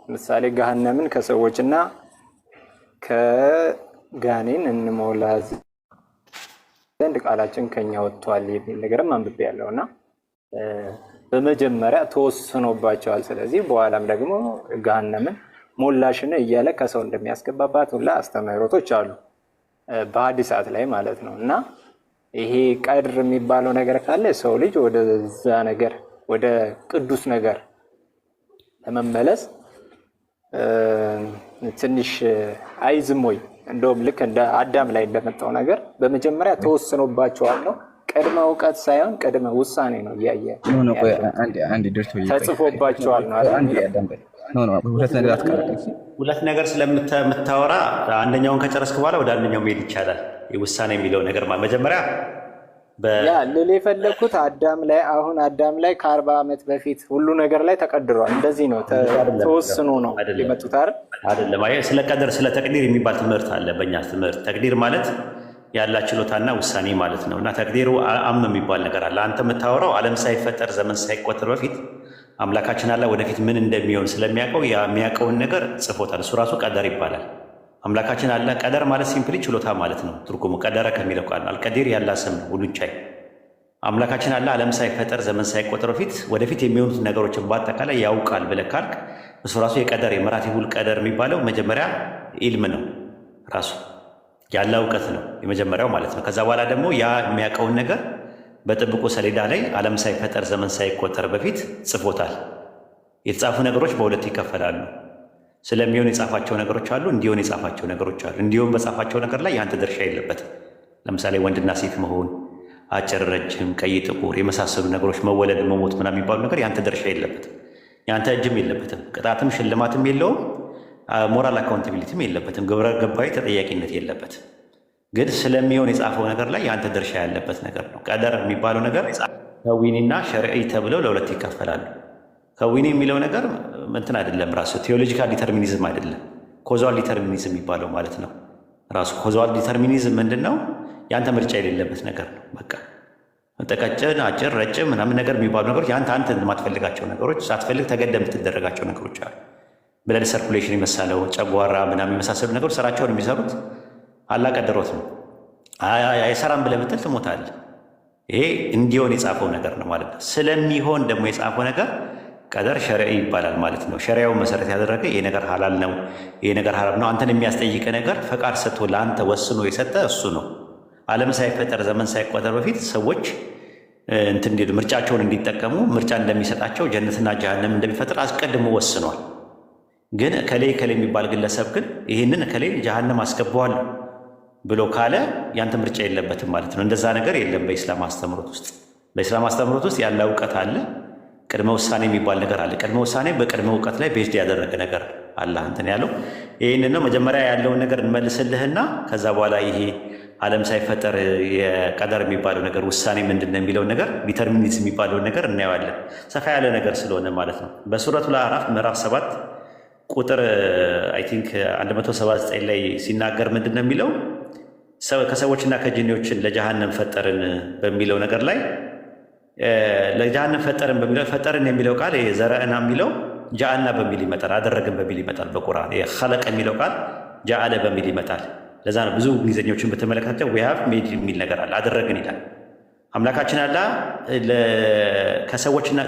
Speaker 9: ምሳሌ ገሃነምን ከሰዎችና ከጋኔን እንሞላ ዘንድ ቃላችን ከኛ ወጥቷል የሚል ነገርም አንብቤ ያለው እና በመጀመሪያ ተወስኖባቸዋል። ስለዚህ በኋላም ደግሞ ገሃነምን ሞላሽን እያለ ከሰው እንደሚያስገባባት ሁላ አስተምህሮቶች አሉ በሐዲሳት ላይ ማለት ነው። እና ይሄ ቀድር የሚባለው ነገር ካለ ሰው ልጅ ወደዛ ነገር ወደ ቅዱስ ነገር ለመመለስ ትንሽ አይዝም ወይ? እንደውም ልክ እንደ አዳም ላይ እንደመጣው ነገር በመጀመሪያ ተወስኖባቸዋል ነው። ቅድመ እውቀት ሳይሆን ቅድመ ውሳኔ ነው። እያየ ተጽፎባቸዋል ነው።
Speaker 1: ሁለት ነገር ስለምታወራ አንደኛውን ከጨረስክ በኋላ ወደ አንደኛው መሄድ ይቻላል። የውሳኔ የሚለው ነገር መጀመሪያ
Speaker 9: ልል የፈለግኩት አዳም ላይ አሁን አዳም ላይ ከ40 ዓመት በፊት ሁሉ ነገር ላይ ተቀድሯል። እንደዚህ ነው ተወስኖ ነው የመጡት
Speaker 1: አይደለም። ስለ ቀደር ስለ ተቅዲር የሚባል ትምህርት አለ በእኛ ትምህርት። ተቅዲር ማለት ያላ ችሎታና ውሳኔ ማለት ነው። እና ተቅዲሩ አም የሚባል ነገር አለ። አንተ የምታወራው ዓለም ሳይፈጠር ዘመን ሳይቆጠር በፊት አምላካችን አላህ ወደፊት ምን እንደሚሆን ስለሚያውቀው የሚያውቀውን ነገር ጽፎታል። እሱ ራሱ ቀደር ይባላል። አምላካችን አላህ ቀደር ማለት ሲምፕሊ ችሎታ ማለት ነው። ትርጉሙ ቀደረ ከሚለው ቃል አልቀዲር ያላ ስም ነው፣ ሁሉን ቻይ። አምላካችን አላህ ዓለም ሳይፈጠር ዘመን ሳይቆጠር በፊት ወደፊት የሚሆኑት ነገሮችን በአጠቃላይ ያውቃል ብለህ ካልክ እሱ ራሱ የቀደር የመራቲቡል ቀደር የሚባለው መጀመሪያ ኢልም ነው፣ ራሱ ያለ እውቀት ነው የመጀመሪያው ማለት ነው። ከዛ በኋላ ደግሞ ያ የሚያውቀውን ነገር በጥብቁ ሰሌዳ ላይ ዓለም ሳይፈጠር ዘመን ሳይቆጠር በፊት ጽፎታል። የተጻፉ ነገሮች በሁለት ይከፈላሉ። ስለሚሆን የጻፋቸው ነገሮች አሉ፣ እንዲሆን የጻፋቸው ነገሮች አሉ። እንዲሆን በጻፋቸው ነገር ላይ ያንተ ድርሻ የለበትም። ለምሳሌ ወንድና ሴት መሆን፣ አጭር፣ ረጅም፣ ቀይ፣ ጥቁር የመሳሰሉ ነገሮች መወለድ፣ መሞት ምናምን የሚባሉ ነገር ያንተ ድርሻ የለበትም። ያንተ እጅም የለበትም። ቅጣትም ሽልማትም የለውም። ሞራል አካውንታቢሊቲም የለበትም። ግብረ ገባዊ ተጠያቂነት የለበትም። ግን ስለሚሆን የጻፈው ነገር ላይ ያንተ ድርሻ ያለበት ነገር ነው። ቀደር የሚባለው ነገር ከዊኒና ሸርዒ ተብለው ለሁለት ይከፈላሉ። ከዊኒ የሚለው ነገር እንትን አይደለም፣ ራሱ ቴዎሎጂካል ዲተርሚኒዝም አይደለም፣ ኮዛል ዲተርሚኒዝም የሚባለው ማለት ነው። ራሱ ኮዛል ዲተርሚኒዝም ምንድን ነው? ያንተ ምርጫ የሌለበት ነገር ነው። በቃ ቀጭን፣ አጭር፣ ረጭም ምናምን ነገር የሚባሉ ነገሮች አንተ የማትፈልጋቸው ነገሮች፣ ሳትፈልግ ተገደ የምትደረጋቸው ነገሮች አሉ። ብለድ ሰርኩሌሽን የመሳለው ጨጓራ ምናምን የመሳሰሉ ነገሮች ስራቸውን የሚሰሩት አላህ ቀድሮት ነው። አይሰራም ብለህ ብትል ትሞታለህ። ይሄ እንዲሆን የጻፈው ነገር ነው ማለት ነው። ስለሚሆን ደግሞ የጻፈው ነገር ቀደር ሸርዒ ይባላል ማለት ነው። ሸሪያውን መሰረት ያደረገ ይሄ ነገር ሐላል ነው፣ ይሄ ነገር ሐራም ነው፣ አንተን የሚያስጠይቅ ነገር ፈቃድ ሰጥቶ ለአንተ ወስኖ የሰጠ እሱ ነው። ዓለም ሳይፈጠር ዘመን ሳይቆጠር በፊት ሰዎች ምርጫቸውን እንዲጠቀሙ ምርጫ እንደሚሰጣቸው ጀነትና ጀሃነም እንደሚፈጥር አስቀድሞ ወስኗል። ግን ከሌ የሚባል ግለሰብ ግን ይህንን ከሌ ጀሃነም አስገባዋል ብሎ ካለ ያንተ ምርጫ የለበትም ማለት ነው። እንደዛ ነገር የለም በኢስላም አስተምሮት ውስጥ። በኢስላም አስተምሮት ውስጥ ያለ እውቀት አለ፣ ቅድመ ውሳኔ የሚባል ነገር አለ። ቅድመ ውሳኔ በቅድመ እውቀት ላይ ቤዝድ ያደረገ ነገር አላህ እንትን ያለው ይህንን ነው። መጀመሪያ ያለውን ነገር እንመልስልህና ከዛ በኋላ ይሄ ዓለም ሳይፈጠር የቀደር የሚባለው ነገር ውሳኔ ምንድን ነው የሚለውን ነገር ዲተርሚኒዝም የሚባለውን ነገር እናየዋለን። ሰፋ ያለ ነገር ስለሆነ ማለት ነው። በሱረቱል አዕራፍ ምዕራፍ 7 ቁጥር አይ ቲንክ 179 ላይ ሲናገር ምንድን ነው የሚለው? ከሰዎችና ከጅኒዎችን ለጀሃነም ፈጠርን በሚለው ነገር ላይ ለጀሃነም ፈጠርን በሚለው ፈጠርን የሚለው ቃል ዘረእና የሚለው ጃአልና በሚል ይመጣል፣ አደረግን በሚል ይመጣል። በቁርአን ኸለቀ የሚለው ቃል ጃአለ በሚል ይመጣል። ለዛ ነው ብዙ እንግሊዝኞችን በተመለከታቸው ዊ ሃቭ ሜድ የሚል ነገር አለ፣ አደረግን ይላል። አምላካችን አላ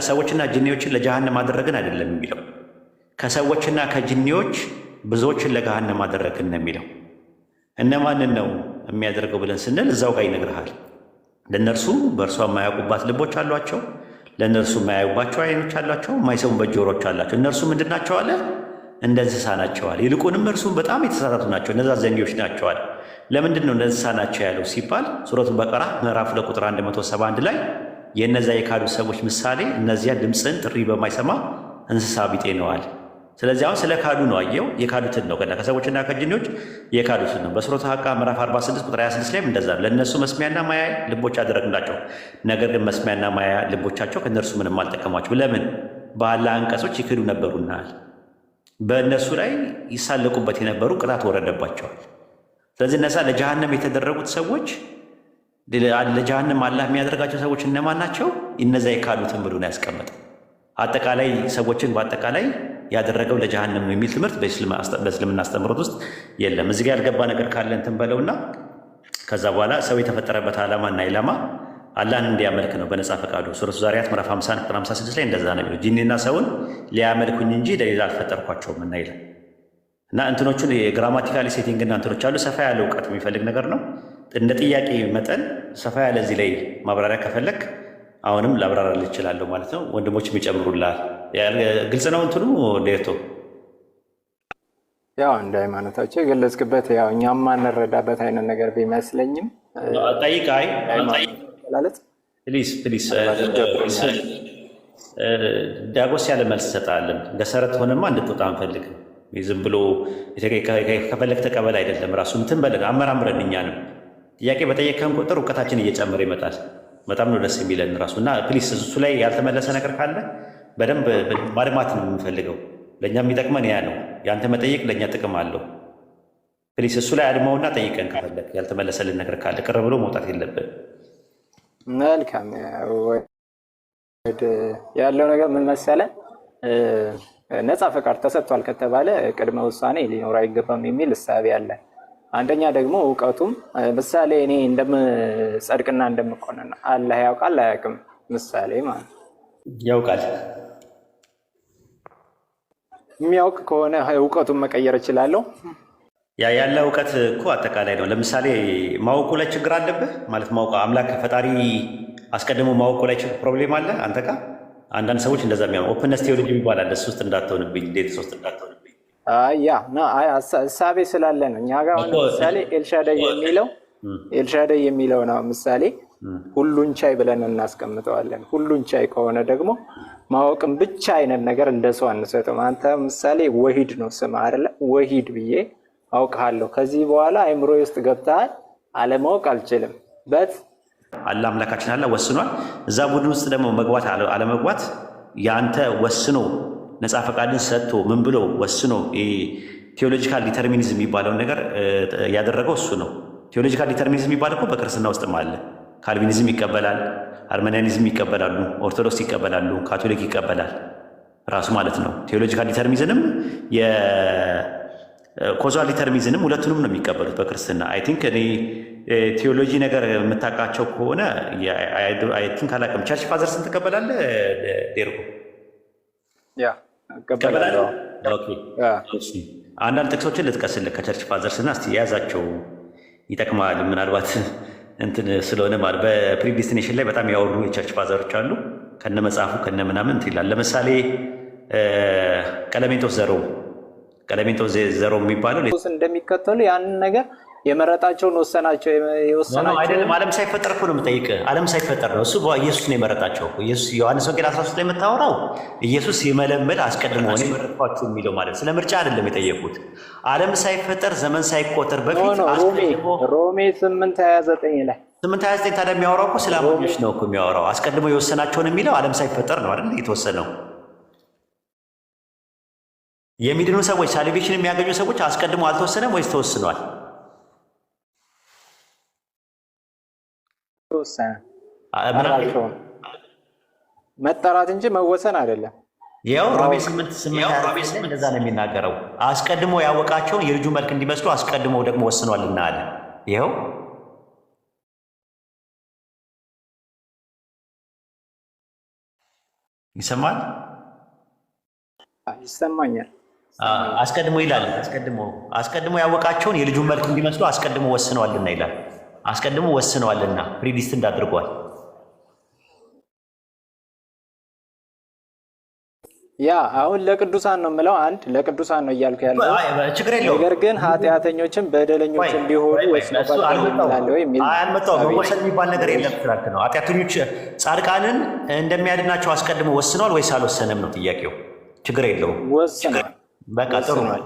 Speaker 1: ሰዎችና ጅኒዎችን ለጀሃነም አደረግን አይደለም የሚለው፣ ከሰዎችና ከጅኒዎች ብዙዎችን ለገሃነም አደረግን ነው የሚለው። እነማንን ነው የሚያደርገው ብለን ስንል እዛው ጋር ይነግርሃል። ለእነርሱ በእርሷ የማያውቁባት ልቦች አሏቸው፣ ለእነርሱ የማያዩባቸው አይኖች አሏቸው፣ የማይሰሙበት ጆሮች አላቸው። እነርሱ ምንድን ናቸው አለ? እንደ እንስሳ ናቸዋል። ይልቁንም እርሱም በጣም የተሳሳቱ ናቸው፣ እነዛ ዘንጊዎች ናቸዋል። ለምንድን ነው እንደ እንስሳ ናቸው ያለው ሲባል ሱረቱ በቀራ ምዕራፍ 2 ቁጥር 171 ላይ የእነዚያ የካዱ ሰዎች ምሳሌ እነዚያ ድምፅን ጥሪ በማይሰማ እንስሳ ቢጤ ነዋል። ስለዚህ አሁን ስለ ካዱ ነው አየው፣ የካዱትን ነው ከሰዎችና ከጅኒዎች የካዱትን ነው። በሱረቱ ሐቃ ምዕራፍ 46 ቁጥር 26 ላይም እንደዛ ለእነሱ መስሚያና ማያ ልቦች አደረግላቸው፣ ነገር ግን መስሚያና ማያ ልቦቻቸው ከእነርሱ ምንም አልጠቀሟቸው። ለምን? በአላህ አንቀጾች ይክዱ ነበሩና በእነሱ ላይ ይሳለቁበት የነበሩ ቅጣት ወረደባቸዋል። ስለዚህ እነዛ ለጀሃነም የተደረጉት ሰዎች ለጀሃነም አላህ የሚያደርጋቸው ሰዎች እነማን ናቸው? እነዛ የካዱትን ብሎ ነው ያስቀመጠው። አጠቃላይ ሰዎችን በአጠቃላይ ያደረገው ለጀሃነም ነው የሚል ትምህርት በእስልምና አስተምህሮት ውስጥ የለም። እዚህ ጋር ያልገባ ነገር ካለ እንትን በለውና ከዛ በኋላ ሰው የተፈጠረበት ዓላማና ኢላማ አላህን እንዲያመልክ ነው በነፃ ፈቃዱ። ሱረቱ ዛሪያት ምዕራፍ 50 ቁጥር 56 ላይ እንደዛ ነው የሚለው፣ ጂኒና ሰውን ሊያመልኩኝ እንጂ ለሌላ አልፈጠርኳቸውም እና ይላል። እና እንትኖቹን የግራማቲካሊ ሴቲንግ እና እንትኖች አሉ። ሰፋ ያለ እውቀት የሚፈልግ ነገር ነው። እንደ ጥያቄ መጠን ሰፋ ያለ እዚህ ላይ ማብራሪያ ከፈለግ አሁንም ላብራራልህ እችላለሁ ማለት ነው። ወንድሞችም ይጨምሩልሃል። ግልጽ ነው እንትኑ ዴርቶ
Speaker 9: ያው እንደ ሃይማኖታቸው የገለጽክበት ያው እኛም ማንረዳበት አይነት ነገር ቢመስለኝም
Speaker 1: ጠይቃይ ፕሊስ ዳጎስ ያለ መልስ ሰጣለን። ገሰረት ሆነማ እንድትወጣ አንፈልግም። ዝም ብሎ ከፈለግ ተቀበል አይደለም። ራሱ እንትን በለን አመራምረን እኛንም ጥያቄ በጠየቀን ቁጥር እውቀታችን እየጨመረ ይመጣል። በጣም ነው ደስ የሚለን ራሱ እና ፕሊስ እሱ ላይ ያልተመለሰ ነገር ካለ በደንብ ማድማት ነው የምንፈልገው። ለእኛ የሚጠቅመን ያ ነው። የአንተ መጠየቅ ለእኛ ጥቅም አለው። ፕሊስ እሱ ላይ አድማውና ጠይቀን ካፈለግ ያልተመለሰልን ነገር ካለ ቅር ብሎ መውጣት የለብን።
Speaker 9: መልካም ያለው ነገር ምን መሰለ፣ ነፃ ፈቃድ ተሰጥቷል ከተባለ ቅድመ ውሳኔ ሊኖር አይገባም የሚል እሳቤ አለ። አንደኛ ደግሞ እውቀቱም ምሳሌ እኔ እንደምጸድቅና እንደምቆነን አላህ ያውቃል አያውቅም? ምሳሌ ማለት
Speaker 1: ያውቃል።
Speaker 9: የሚያውቅ ከሆነ እውቀቱን መቀየር እችላለሁ።
Speaker 1: ያለ እውቀት እኮ አጠቃላይ ነው። ለምሳሌ ማወቁ ላይ ችግር አለብህ ማለት ማወቅ አምላክ ፈጣሪ አስቀድሞ ማወቁ ላይ ፕሮብሌም አለ አንተ ጋር። አንዳንድ ሰዎች እንደዛ የሚያው ኦፕንነስ ቴዎሎጂ ይባላል። እሱ ውስጥ እንዳትሆንብኝ እንዴት ሶስት እንዳትሆንብኝ እሳቤ ስላለ ነው። እኛ ጋር ምሳሌ ኤልሻዳይ የሚለው ነው ምሳሌ ሁሉን ቻይ ብለን እናስቀምጠዋለን። ሁሉን ቻይ ከሆነ ደግሞ ማወቅም ብቻ አይነት ነገር እንደሰው አንሰጥም። አንተ ምሳሌ ወሂድ ነው ስም አይደለ? ወሂድ ብዬ አውቅሃለሁ። ከዚህ በኋላ አይምሮ ውስጥ ገብተሃል፣ አለማወቅ አልችልም። አላህ አምላካችን አላህ ወስኗል። እዛ ቡድን ውስጥ ደግሞ መግባት አለመግባት ያንተ ወስኖ ነፃ ፈቃድን ሰጥቶ ምን ብሎ ወስኖ ቴዎሎጂካል ዲተርሚኒዝም የሚባለውን ነገር ያደረገው እሱ ነው። ቴዎሎጂካል ዲተርሚኒዝም የሚባል እኮ በክርስትና ውስጥም አለ። ካልቪኒዝም ይቀበላል፣ አርሜኒያኒዝም ይቀበላሉ፣ ኦርቶዶክስ ይቀበላሉ፣ ካቶሊክ ይቀበላል ራሱ ማለት ነው። ቴዎሎጂካል ዲተርሚኒዝምም የኮዛል ዲተርሚኒዝምም ሁለቱንም ነው የሚቀበሉት በክርስትና። አይ ቲንክ እኔ ቴዎሎጂ ነገር የምታውቃቸው ከሆነ አይ ቲንክ አላውቅም። ቸርች ፋዘርስን ትቀበላለህ ዴርጎ? አንዳንድ ጥቅሶችን ልጥቀስልህ ከቸርች ፋዘርስ እና እስኪ የያዛቸው ይጠቅማል። ምናልባት እንትን ስለሆነ ማለት በፕሪዲስቲኔሽን ላይ በጣም ያወሩ የቸርች ፋዘሮች አሉ። ከነ መጽሐፉ ከነ ምናምን እንትን ይላል። ለምሳሌ ቀለሜንጦስ ዘሮ የሚባለው
Speaker 9: እንደሚከተሉ ያንን ነገር የመረጣቸውን ወሰናቸው
Speaker 1: አይደለም። ዓለም ሳይፈጠር እኮ ነው የምጠይቅህ። ዓለም ሳይፈጠር ነው እሱ ኢየሱስ ነው የመረጣቸው። ኢየሱስ ዮሐንስ ወንጌል 13 ላይ የምታወራው ኢየሱስ የመለመል አስቀድሞ እኔ መረጥኳችሁ የሚለው ማለት ስለ ምርጫ አይደለም የጠየቁት። ዓለም ሳይፈጠር ዘመን ሳይቆጠር በፊት
Speaker 9: ሮሜ 8:29 ላይ
Speaker 1: 8:29 ታዲያ የሚያወራው እኮ ስለ አማኞች ነው እኮ የሚያወራው። አስቀድሞ የወሰናቸውን የሚለው ዓለም ሳይፈጠር ነው አይደል የተወሰነው። የሚድኑ ሰዎች ሳልቬሽን የሚያገኙ ሰዎች አስቀድሞ አልተወሰነም ወይስ ተወስኗል?
Speaker 9: መጠራት እንጂ መወሰን አይደለም።
Speaker 1: ያው ሮሜ 8:28 እንደዛ ነው የሚናገረው። አስቀድሞ ያወቃቸውን የልጁ መልክ እንዲመስሉ አስቀድሞ ደግሞ ወስኗልና አለ። ይኸው ይሰማል፣
Speaker 9: ይሰማኛል።
Speaker 1: አስቀድሞ ይላል። አስቀድሞ ያወቃቸውን የልጁ መልክ እንዲመስሉ አስቀድሞ ወስኗልና ይላል። አስቀድሞ ወስነዋልና ፕሪዲስት እንዳድርጓል።
Speaker 9: ያ አሁን ለቅዱሳን ነው የምለው። አንድ ለቅዱሳን ነው እያልኩ ያለው
Speaker 1: ችግር የለውም።
Speaker 9: ነገር ግን ኃጢአተኞችን በደለኞችን ቢሆኑ
Speaker 1: አልመጣሁም። መወሰን የሚባል ነገር የለም ትላልክ ነው። ኃጢአተኞች ጻድቃንን እንደሚያድናቸው አስቀድሞ ወስነዋል ወይስ አልወሰነም ነው ጥያቄው። ችግር የለውም። በቃ ጥሩ ነው።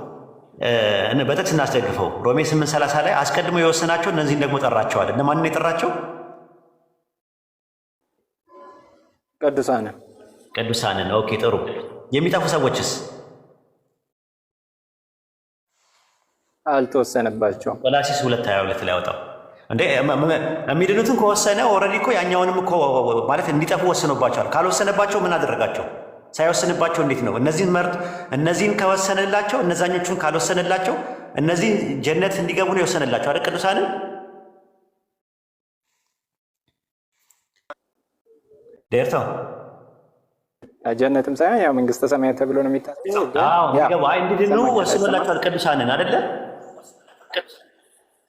Speaker 1: በጥቅስ እናስደግፈው። ሮሜ 8:30 ላይ አስቀድሞ የወሰናቸው እነዚህን ደግሞ ጠራቸዋል። እነማንን የጠራቸው? ቅዱሳንን። ኦኬ ጥሩ። የሚጠፉ ሰዎችስ?
Speaker 9: አልተወሰነባቸውም።
Speaker 1: ቆላሲስ 2:22 ላይ ያወጣው እንዴ የሚድኑትን ከወሰነ ኦልሬዲ እኮ ያኛውንም እኮ ማለት እንዲጠፉ ወስኖባቸዋል። ካልወሰነባቸው ምን አደረጋቸው? ሳይወስንባቸው እንዴት ነው? እነዚህን ከወሰነላቸው እነዛኞቹን ካልወሰነላቸው እነዚህን ጀነት እንዲገቡ ነው የወሰነላቸው አይደል? ቅዱሳንን ደርተው
Speaker 9: ጀነትም ሳይሆን ያው መንግስተ ሰማያት ተብሎ ነው የሚታሰበው።
Speaker 1: እንዲድኑ ወስኖላቸዋል ቅዱሳንን አይደለ?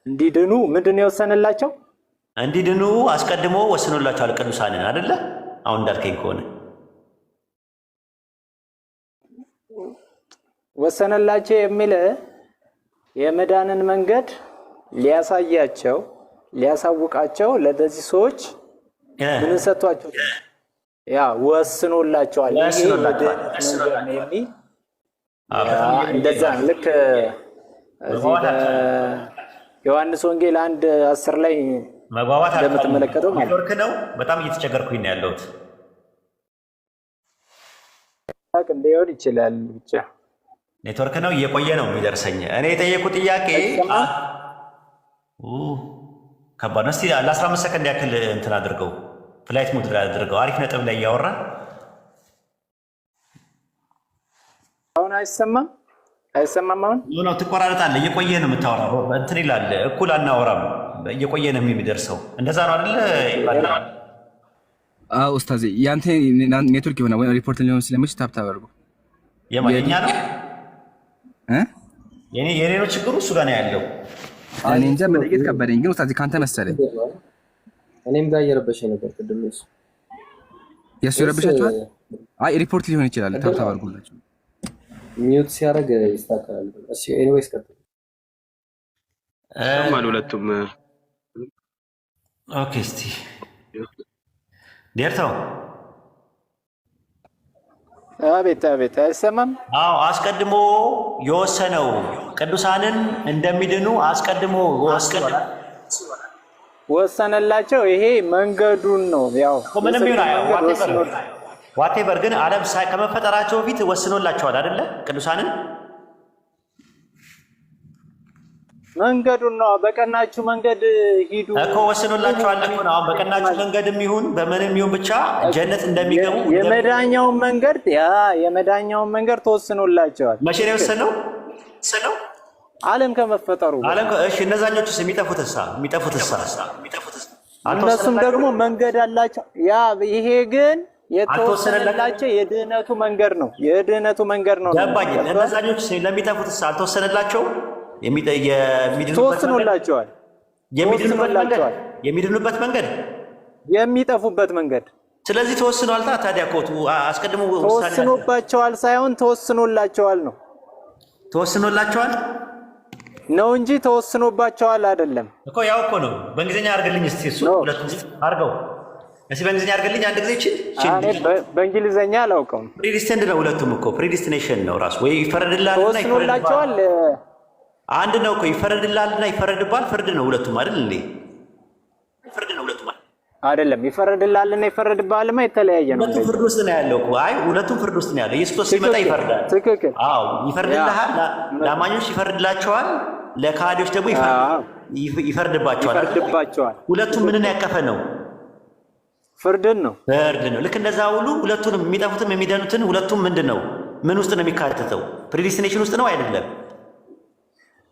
Speaker 9: እንዲድኑ ምንድን ነው የወሰነላቸው?
Speaker 1: እንዲድኑ አስቀድሞ ወስኖላቸዋል ቅዱሳንን አይደለ? አሁን እንዳልከኝ ከሆነ
Speaker 9: ወሰነላቸው የሚል የመዳንን መንገድ ሊያሳያቸው ሊያሳውቃቸው ለዚህ ሰዎች ምን ሰጥቷቸው ያ ወስኖላቸዋል። እንደዛ ልክ ዮሐንስ ወንጌል 1:10 ላይ
Speaker 1: መግባባት
Speaker 9: እንደምትመለከተው
Speaker 1: ማለት ነው። በጣም እየተቸገርኩኝ ነው ያለሁት።
Speaker 9: ሊሆን ይችላል ብቻ
Speaker 1: ኔትወርክ ነው እየቆየ ነው የሚደርሰኝ። እኔ የጠየቁት ጥያቄ ከባድ ነው። እስቲ ለ15 ሰከንድ ያክል እንትን አድርገው፣ ፍላይት ሞድ ላይ አድርገው። አሪፍ ነጥብ ላይ እያወራን
Speaker 9: አሁን አይሰማም። አሁን
Speaker 1: ነው ትቆራረጣለህ። እየቆየ ነው የምታወራው። እንትን ይላል እኩል አናወራም። እየቆየ ነው የሚደርሰው። እንደዛ ነው አይደለ?
Speaker 6: ኡስታዝ ያንተ ኔትወርክ ይሆናል ወይ ሪፖርት ሊሆን ስለሚችል ታብታብ አድርጎ
Speaker 1: የማየኛ ነው የኔ ነው ችግሩ እሱ ጋር ነው ያለው።
Speaker 6: እኔ እንጃ መለየት ከበደኝ፣ ግን ኡስታዝ ካንተ መሰለኝ።
Speaker 3: እኔም ጋር እየረበሸኝ ነበር ቅድም።
Speaker 6: የሱ ይረብሻችኋል? አይ ሪፖርት ሊሆን ይችላል። ታብታብ አድርጎላችሁ
Speaker 3: ሚዩት ሲያደርግ ይስተካከላል። እሺ ኤኒዌይስ ቀጥል።
Speaker 2: ማን ሁለቱም
Speaker 1: ኦኬ። እስቲ ዴርታው
Speaker 9: አቤት አይሰማም?
Speaker 1: አዎ አስቀድሞ የወሰነው ቅዱሳንን እንደሚድኑ አስቀድሞ
Speaker 9: ወሰነላቸው። ይሄ መንገዱን ነው። ያው
Speaker 1: ምንም ይሁን ዋቴቨር ግን ዓለም ከመፈጠራቸው በፊት ወስኖላቸዋል አይደለ? ቅዱሳንን
Speaker 9: መንገዱን ነው። በቀናችሁ መንገድ ሂዱ
Speaker 1: እኮ ወስኖላቸዋል እኮ ነው። አሁን በቀናችሁ መንገድም ይሁን በምንም ይሁን ብቻ ጀነት እንደሚገቡ
Speaker 9: የመዳኛውን መንገድ ተወስኖላቸዋል።
Speaker 1: መቼ ነው የወሰነው?
Speaker 9: ዓለም ከመፈጠሩ
Speaker 1: እሺ እነዛኞቹስ የሚጠፉትሳ
Speaker 9: እነሱም ደግሞ መንገድ አላቸው። ያ ይሄ ግን የተወሰነላቸው የድህነቱ መንገድ ነው።
Speaker 1: ገባኝ። እነዛኞቹስ ለሚጠፉትሳ አልተወሰነላቸው?
Speaker 9: ተወስኖላቸዋል።
Speaker 1: የሚድኑበት መንገድ
Speaker 9: የሚጠፉበት መንገድ
Speaker 1: ስለዚህ ተወስኗል። ታዲያ እኮ አስቀድሞ
Speaker 9: ተወስኖባቸዋል ሳይሆን ተወስኖላቸዋል ነው።
Speaker 1: ተወስኖላቸዋል
Speaker 9: ነው እንጂ ተወስኖባቸዋል አይደለም
Speaker 1: እኮ። ያው እኮ ነው። በእንግሊዝኛ አድርግልኝ እስቲ እሱ ሁለቱም አድርገው እስቲ በእንግሊዝኛ አድርግልኝ አንድ ጊዜ።
Speaker 9: በእንግሊዝኛ አላውቀውም።
Speaker 1: ፕሪዲስቲንድ ነው ሁለቱም እኮ ፕሪዲስቲኔሽን ነው ራሱ። ወይ ይፈረድላልና
Speaker 9: ተወስኖላቸዋል
Speaker 1: አንድ ነው እኮ። ይፈረድላልና ይፈረድባል። ፍርድ ነው ሁለቱም አይደል እንዴ? ፍርድ ነው ሁለቱም
Speaker 9: አይደለም። ይፈረድላልና ይፈረድባልማ የተለያየ ነው።
Speaker 1: ሁለቱም ፍርድ ውስጥ ነው ያለው እኮ። አይ ሁለቱም ፍርድ ውስጥ ነው ያለው። ኢየሱስ ክርስቶስ ሲመጣ ይፈርዳል።
Speaker 9: ትክክል።
Speaker 1: አዎ ይፈርድልሃል። ለአማኞች ይፈርድላቸዋል፣ ለካህዲዎች ደግሞ ይፈርድባቸዋል። ሁለቱም ምንን ያቀፈ ነው?
Speaker 9: ፍርድን ነው።
Speaker 1: ፍርድ ነው። ልክ እንደዛ ሁሉ ሁለቱንም የሚጠፉትም የሚደኑትን ሁለቱም ምንድን ነው? ምን ውስጥ ነው የሚካተተው? ፕሪዲስቲኔሽን ውስጥ ነው አይደለም?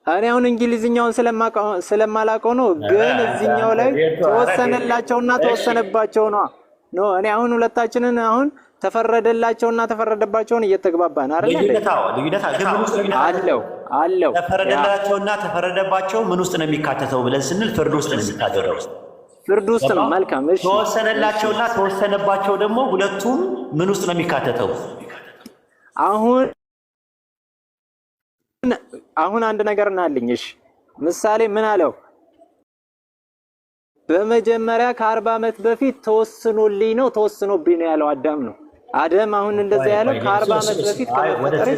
Speaker 9: እኔ አሁን እንግሊዝኛውን ስለማላውቀው ነው፣ ግን እዚህኛው ላይ ተወሰነላቸውና ተወሰነባቸው ነው። እኔ አሁን ሁለታችንን አሁን ተፈረደላቸውና ተፈረደባቸውን እየተግባባን አይደል? አለው
Speaker 1: ተፈረደላቸውና ተፈረደባቸው ምን ውስጥ ነው የሚካተተው ብለን ስንል ፍርድ ውስጥ ነው የሚካተተው።
Speaker 9: ፍርድ ውስጥ ነው። መልካም እሺ።
Speaker 1: ተወሰነላቸውና ተወሰነባቸው ደግሞ ሁለቱም ምን ውስጥ ነው የሚካተተው?
Speaker 9: አሁን አንድ ነገር እናልኝ። እሺ ምሳሌ ምን አለው? በመጀመሪያ ከ40 ዓመት በፊት ተወስኖልኝ ነው ተወስኖብኝ ነው ያለው አዳም ነው። አደም አሁን እንደዛ ያለው ከ40 ዓመት በፊት ከመፈጠር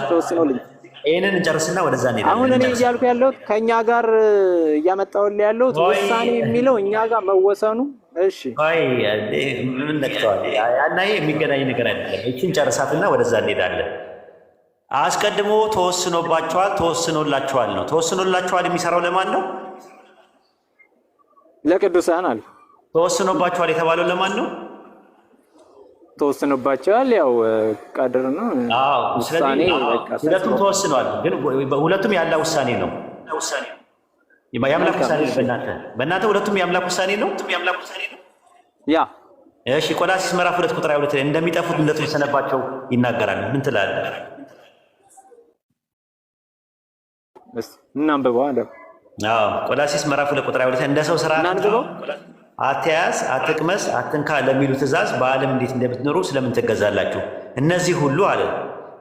Speaker 9: ተወስኖልኝ
Speaker 1: ይሄንን እንጨርስና ወደዛ እንሄዳለን።
Speaker 9: አሁን እኔ እያልኩ ያለሁት ከኛ ጋር እያመጣሁልህ ያለሁት ውሳኔ የሚለው እኛ ጋር መወሰኑ። እሺ
Speaker 1: አይ ምን ነክቷል? ያናዬ የሚገናኝ ነገር አይደለም። እቺን ጨርሳትና ወደዛ እንሄዳለን። አስቀድሞ ተወስኖባቸዋል፣ ተወስኖላቸዋል ነው። ተወስኖላቸዋል የሚሰራው ለማን ነው?
Speaker 9: ለቅዱሳን አለ።
Speaker 1: ተወስኖባቸዋል የተባለው ለማን ነው?
Speaker 9: ተወስኖባቸዋል ያው ቀድር ነው።
Speaker 1: አዎ ውሳኔ ሁለቱም ተወስኗል፣ ግን ሁለቱም ያለ ውሳኔ ነው። የአምላክ ውሳኔ በእናንተ ሁለቱም የአምላክ ውሳኔ ነው።
Speaker 9: ያ
Speaker 1: እሺ ቆላስይስ ምዕራፍ 2 ቁጥር 22 ላይ እንደሚጠፉት እንደተወሰነባቸው ይናገራል። ምን ትላለህ?
Speaker 9: እናንብበው አለ።
Speaker 1: አዎ ቆላስይስ ምዕራፍ 2 ቁጥር 22 እንደ ሰው ሥርዓት አትያዝ፣ አትቅመስ፣ አትንካ ለሚሉ ትእዛዝ በዓለም እንዴት እንደምትኖሩ ስለምን ትገዛላችሁ? እነዚህ ሁሉ አለ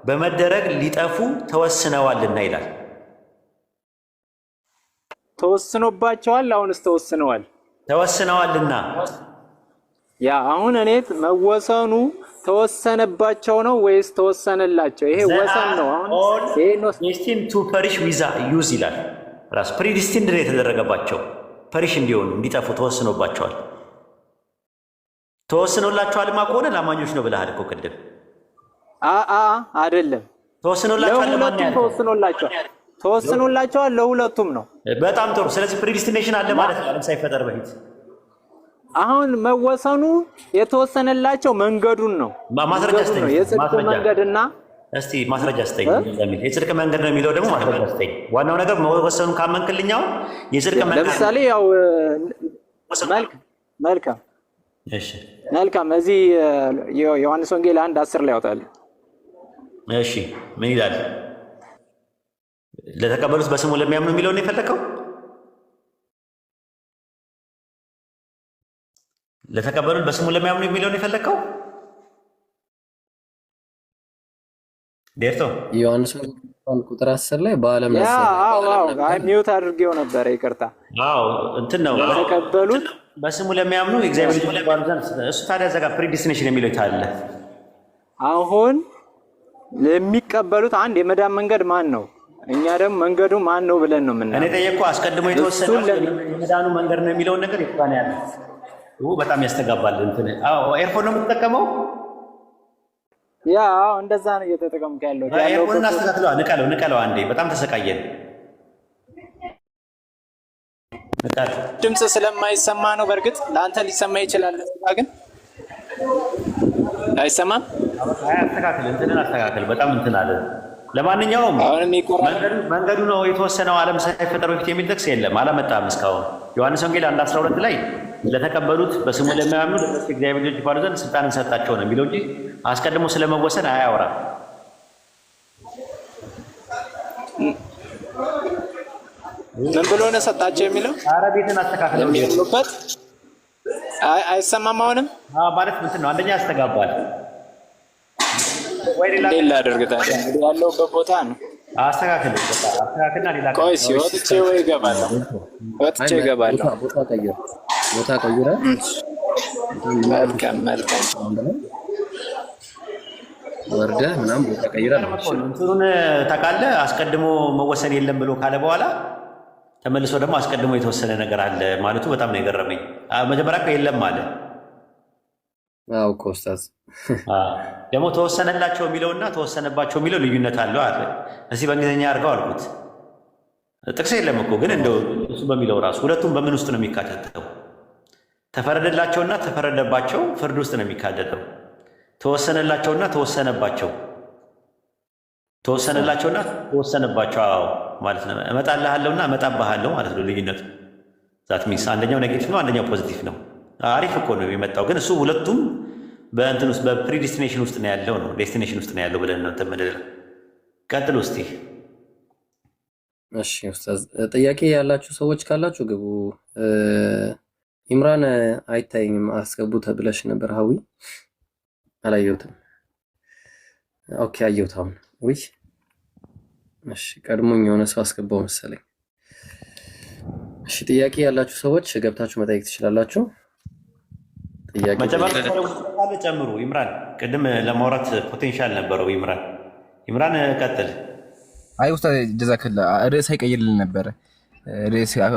Speaker 1: በመደረግ ሊጠፉ ተወስነዋልና ይላል።
Speaker 9: ተወስኖባቸዋል። አሁንስ ተወስነዋልና ያ አሁን እኔ መወሰኑ ተወሰነባቸው ነው ወይስ ተወሰነላቸው? ይሄ ወሰን ነው። አሁን ይሄ ነው
Speaker 1: ዴስቲን ቱ ፐሪሽ ዊዝ ዩዝ ይላል። ራስ ፕሪዲስቲንድ ነው የተደረገባቸው ፐሪሽ እንዲሆኑ እንዲጠፉ ተወስኖባቸዋል። ተወስኖላቸዋልማ ከሆነ ላማኞች ነው ብለሃል እኮ ቅድም።
Speaker 9: አይደለም
Speaker 1: ተወስኖላቸዋል።
Speaker 9: ተወስኖላቸዋል ለሁለቱም ነው።
Speaker 1: በጣም ጥሩ። ስለዚህ ፕሪዲስቲኔሽን አለ ማለት ነው፣ ዓለም ሳይፈጠር በፊት።
Speaker 9: አሁን መወሰኑ የተወሰነላቸው መንገዱን ነው።
Speaker 1: ማስረጃ ስጠኝ።
Speaker 9: የጽድቅ መንገድና
Speaker 1: እስቲ ማስረጃ ስጠኝ። የጽድቅ መንገድ ነው የሚለው ደግሞ ማስረጃ ስጠኝ። ዋናው ነገር መወሰኑን ካመንክልኛው የጽድቅ መንገድ
Speaker 9: ለምሳሌ ያው መልካም
Speaker 1: እሺ፣
Speaker 9: መልካም እዚህ ዮሐንስ ወንጌል 1:10 ላይ ያወጣል።
Speaker 1: እሺ ምን ይላል? ለተቀበሉት በስሙ ለሚያምኑ የሚለውን የፈለከው? ለተቀበሉት በስሙ ለሚያምኑ የሚለውን የፈለከው? ዴርቶ
Speaker 3: ዮሐንስ ቁጥር 10 ላይ በዓለም ላይ
Speaker 9: ሚውት አድርጌው ነበር፣ ይቅርታ።
Speaker 1: አዎ እንትን ነው
Speaker 9: ለተቀበሉት
Speaker 1: በስሙ ለሚያምኑ እግዚአብሔር ልጅ ባሉ ዘንድ። እሱ ታዲያ ዘጋ ፕሪዲስቲኔሽን የሚለው ታለ።
Speaker 9: አሁን ለሚቀበሉት አንድ የመዳን መንገድ ማን ነው? እኛ ደግሞ መንገዱ ማን ነው ብለን ነው የምናየው።
Speaker 1: እኔ ጠየቅኩህ። አስቀድሞ የተወሰነ የመዳኑ መንገድ ነው የሚለውን ነገር ይፋና ያለ በጣም ያስተጋባል። እንትን ኤርፎን ነው የምትጠቀመው?
Speaker 9: ያ እንደዛ ነው እየተጠቀምኩ ያለው።
Speaker 1: ኤርፎን አስተካክለው፣ ንቀለው አንዴ። በጣም ተሰቃየን።
Speaker 9: ድምፅ ስለማይሰማ ነው። በእርግጥ ለአንተ ሊሰማ ይችላል፣ ግን አይሰማም።
Speaker 1: አስተካክል፣ እንትንን አስተካክል። በጣም እንትን አለ። ለማንኛውም መንገዱ ነው የተወሰነው ዓለም ሳይፈጠር በፊት የሚል ጥቅስ የለም፣ አላመጣም እስካሁን። ዮሐንስ ወንጌል 1:12 ላይ ለተቀበሉት በስሙ ለሚያምኑ ለእነርሱ እግዚአብሔር ልጆች ይባሉ ዘንድ ስልጣንን ሰጣቸው ነው የሚለው እንጂ አስቀድሞ ስለመወሰን አያወራም።
Speaker 9: ምን ብሎ ነው ሰጣቸው የሚለው?
Speaker 1: ኧረ ቤትን አስተካክለው
Speaker 9: የሚሉበት አይሰማም። አሁንም
Speaker 1: ማለት ምንድን ነው? አንደኛ ያስተጋባል ወይ ሌላ
Speaker 9: አድርግታል። እንግዲህ ያለውበት ቦታ ነው።
Speaker 1: አስተካክልና ሌላ
Speaker 9: ቆይ ሲወጥቼ ወይ እገባለሁ፣ ወጥቼ እገባለሁ።
Speaker 3: ቦታ ቀይረ።
Speaker 9: መልካም
Speaker 3: ወርደህ ምናምን ቦታ ቀይረ ነው
Speaker 1: እንትኑን ታውቃለህ። አስቀድሞ መወሰን የለም ብሎ ካለ በኋላ ተመልሶ ደግሞ አስቀድሞ የተወሰነ ነገር አለ ማለቱ በጣም ነው የገረመኝ። መጀመሪያ እኮ የለም አለ።
Speaker 3: አዎ እኮ ኡስታዝ
Speaker 1: ደግሞ ተወሰነላቸው የሚለውና ተወሰነባቸው የሚለው ልዩነት አለው አለ። እስኪ በእንግሊዝኛ አድርገው አልኩት። ጥቅስ የለም እኮ ግን እንደው እሱ በሚለው ራሱ ሁለቱም በምን ውስጥ ነው የሚካተተው? ተፈረደላቸውና ተፈረደባቸው ፍርድ ውስጥ ነው የሚካተተው። ተወሰነላቸውና ተወሰነባቸው ተወሰነላቸውና ተወሰነባቸው ማለት ነው። እመጣልሃለሁና እመጣብሃለሁ ማለት ነው ልዩነቱ። ዛት ሚንስ አንደኛው ኔጌቲቭ ነው፣ አንደኛው ፖዚቲቭ ነው። አሪፍ እኮ ነው የመጣው። ግን እሱ ሁለቱም በእንትን ውስጥ በፕሪዲስቲኔሽን ውስጥ ነው ያለው ነው ዴስቲኔሽን ውስጥ ነው ያለው ብለን ነው ተመደለ። ቀጥል እስቲ።
Speaker 3: እሺ ኡስታዝ፣ ጥያቄ ያላችሁ ሰዎች ካላችሁ ግቡ። ኢምራን አይታይኝም አስገቡ ተብለሽ ነበር። ሀዊ አላየሁትም። ኦኬ አየሁት አሁን። ውይ እሺ፣ ቀድሞኝ የሆነ ሰው አስገባው መሰለኝ። እሺ ጥያቄ ያላችሁ ሰዎች ገብታችሁ መጠየቅ ትችላላችሁ። ጥያቄ
Speaker 1: ጨምሩ። ኢምራን ቅድም ለማውራት ፖቴንሻል ነበረው። ኢምራን ቀጥል።
Speaker 6: አይ ኡስታዝ ጀዛከላ ርዕስ አይቀይርልን ነበረ።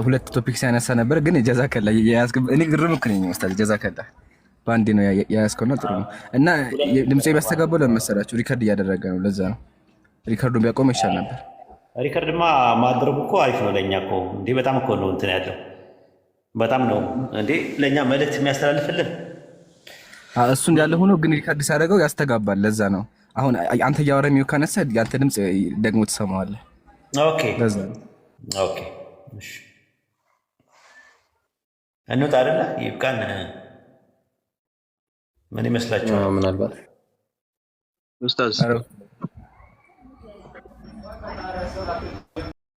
Speaker 6: ሁለት ቶፒክ ሲያነሳ ነበር፣ ግን ጀዛከላ እኔ ግርም እኮ ነኝ ኡስታዝ ጀዛከላ በአንዴ ነው ያያዝከውና ጥሩ ነው። እና ድምጼ ቢያስተጋባው ለመሰላችሁ ሪከርድ እያደረገ ነው። ለዛ ነው ሪከርዱን ቢያቆም ይሻል ነበር።
Speaker 1: ሪከርድማ ማድረጉ እኮ አሪፍ ነው ለእኛ እኮ እንዴ፣ በጣም እኮ ነው እንትን ያለው በጣም ነው እንዴ ለእኛ መልእክት የሚያስተላልፍልን
Speaker 6: እሱ እንዳለ ሆኖ ግን ሪከርድ ሲያደርገው ያስተጋባል። ለዛ ነው አሁን አንተ እያወራ የሚው ካነሳ ያንተ ድምጽ ደግሞ ትሰማዋለህ።
Speaker 1: ኦኬ
Speaker 6: ለዛ ነው
Speaker 1: ኦኬ እሺ እንውጣ አይደለ? ይብቃን። ምን ይመስላችኋል?
Speaker 3: ምናልባት
Speaker 10: ኡስታዝ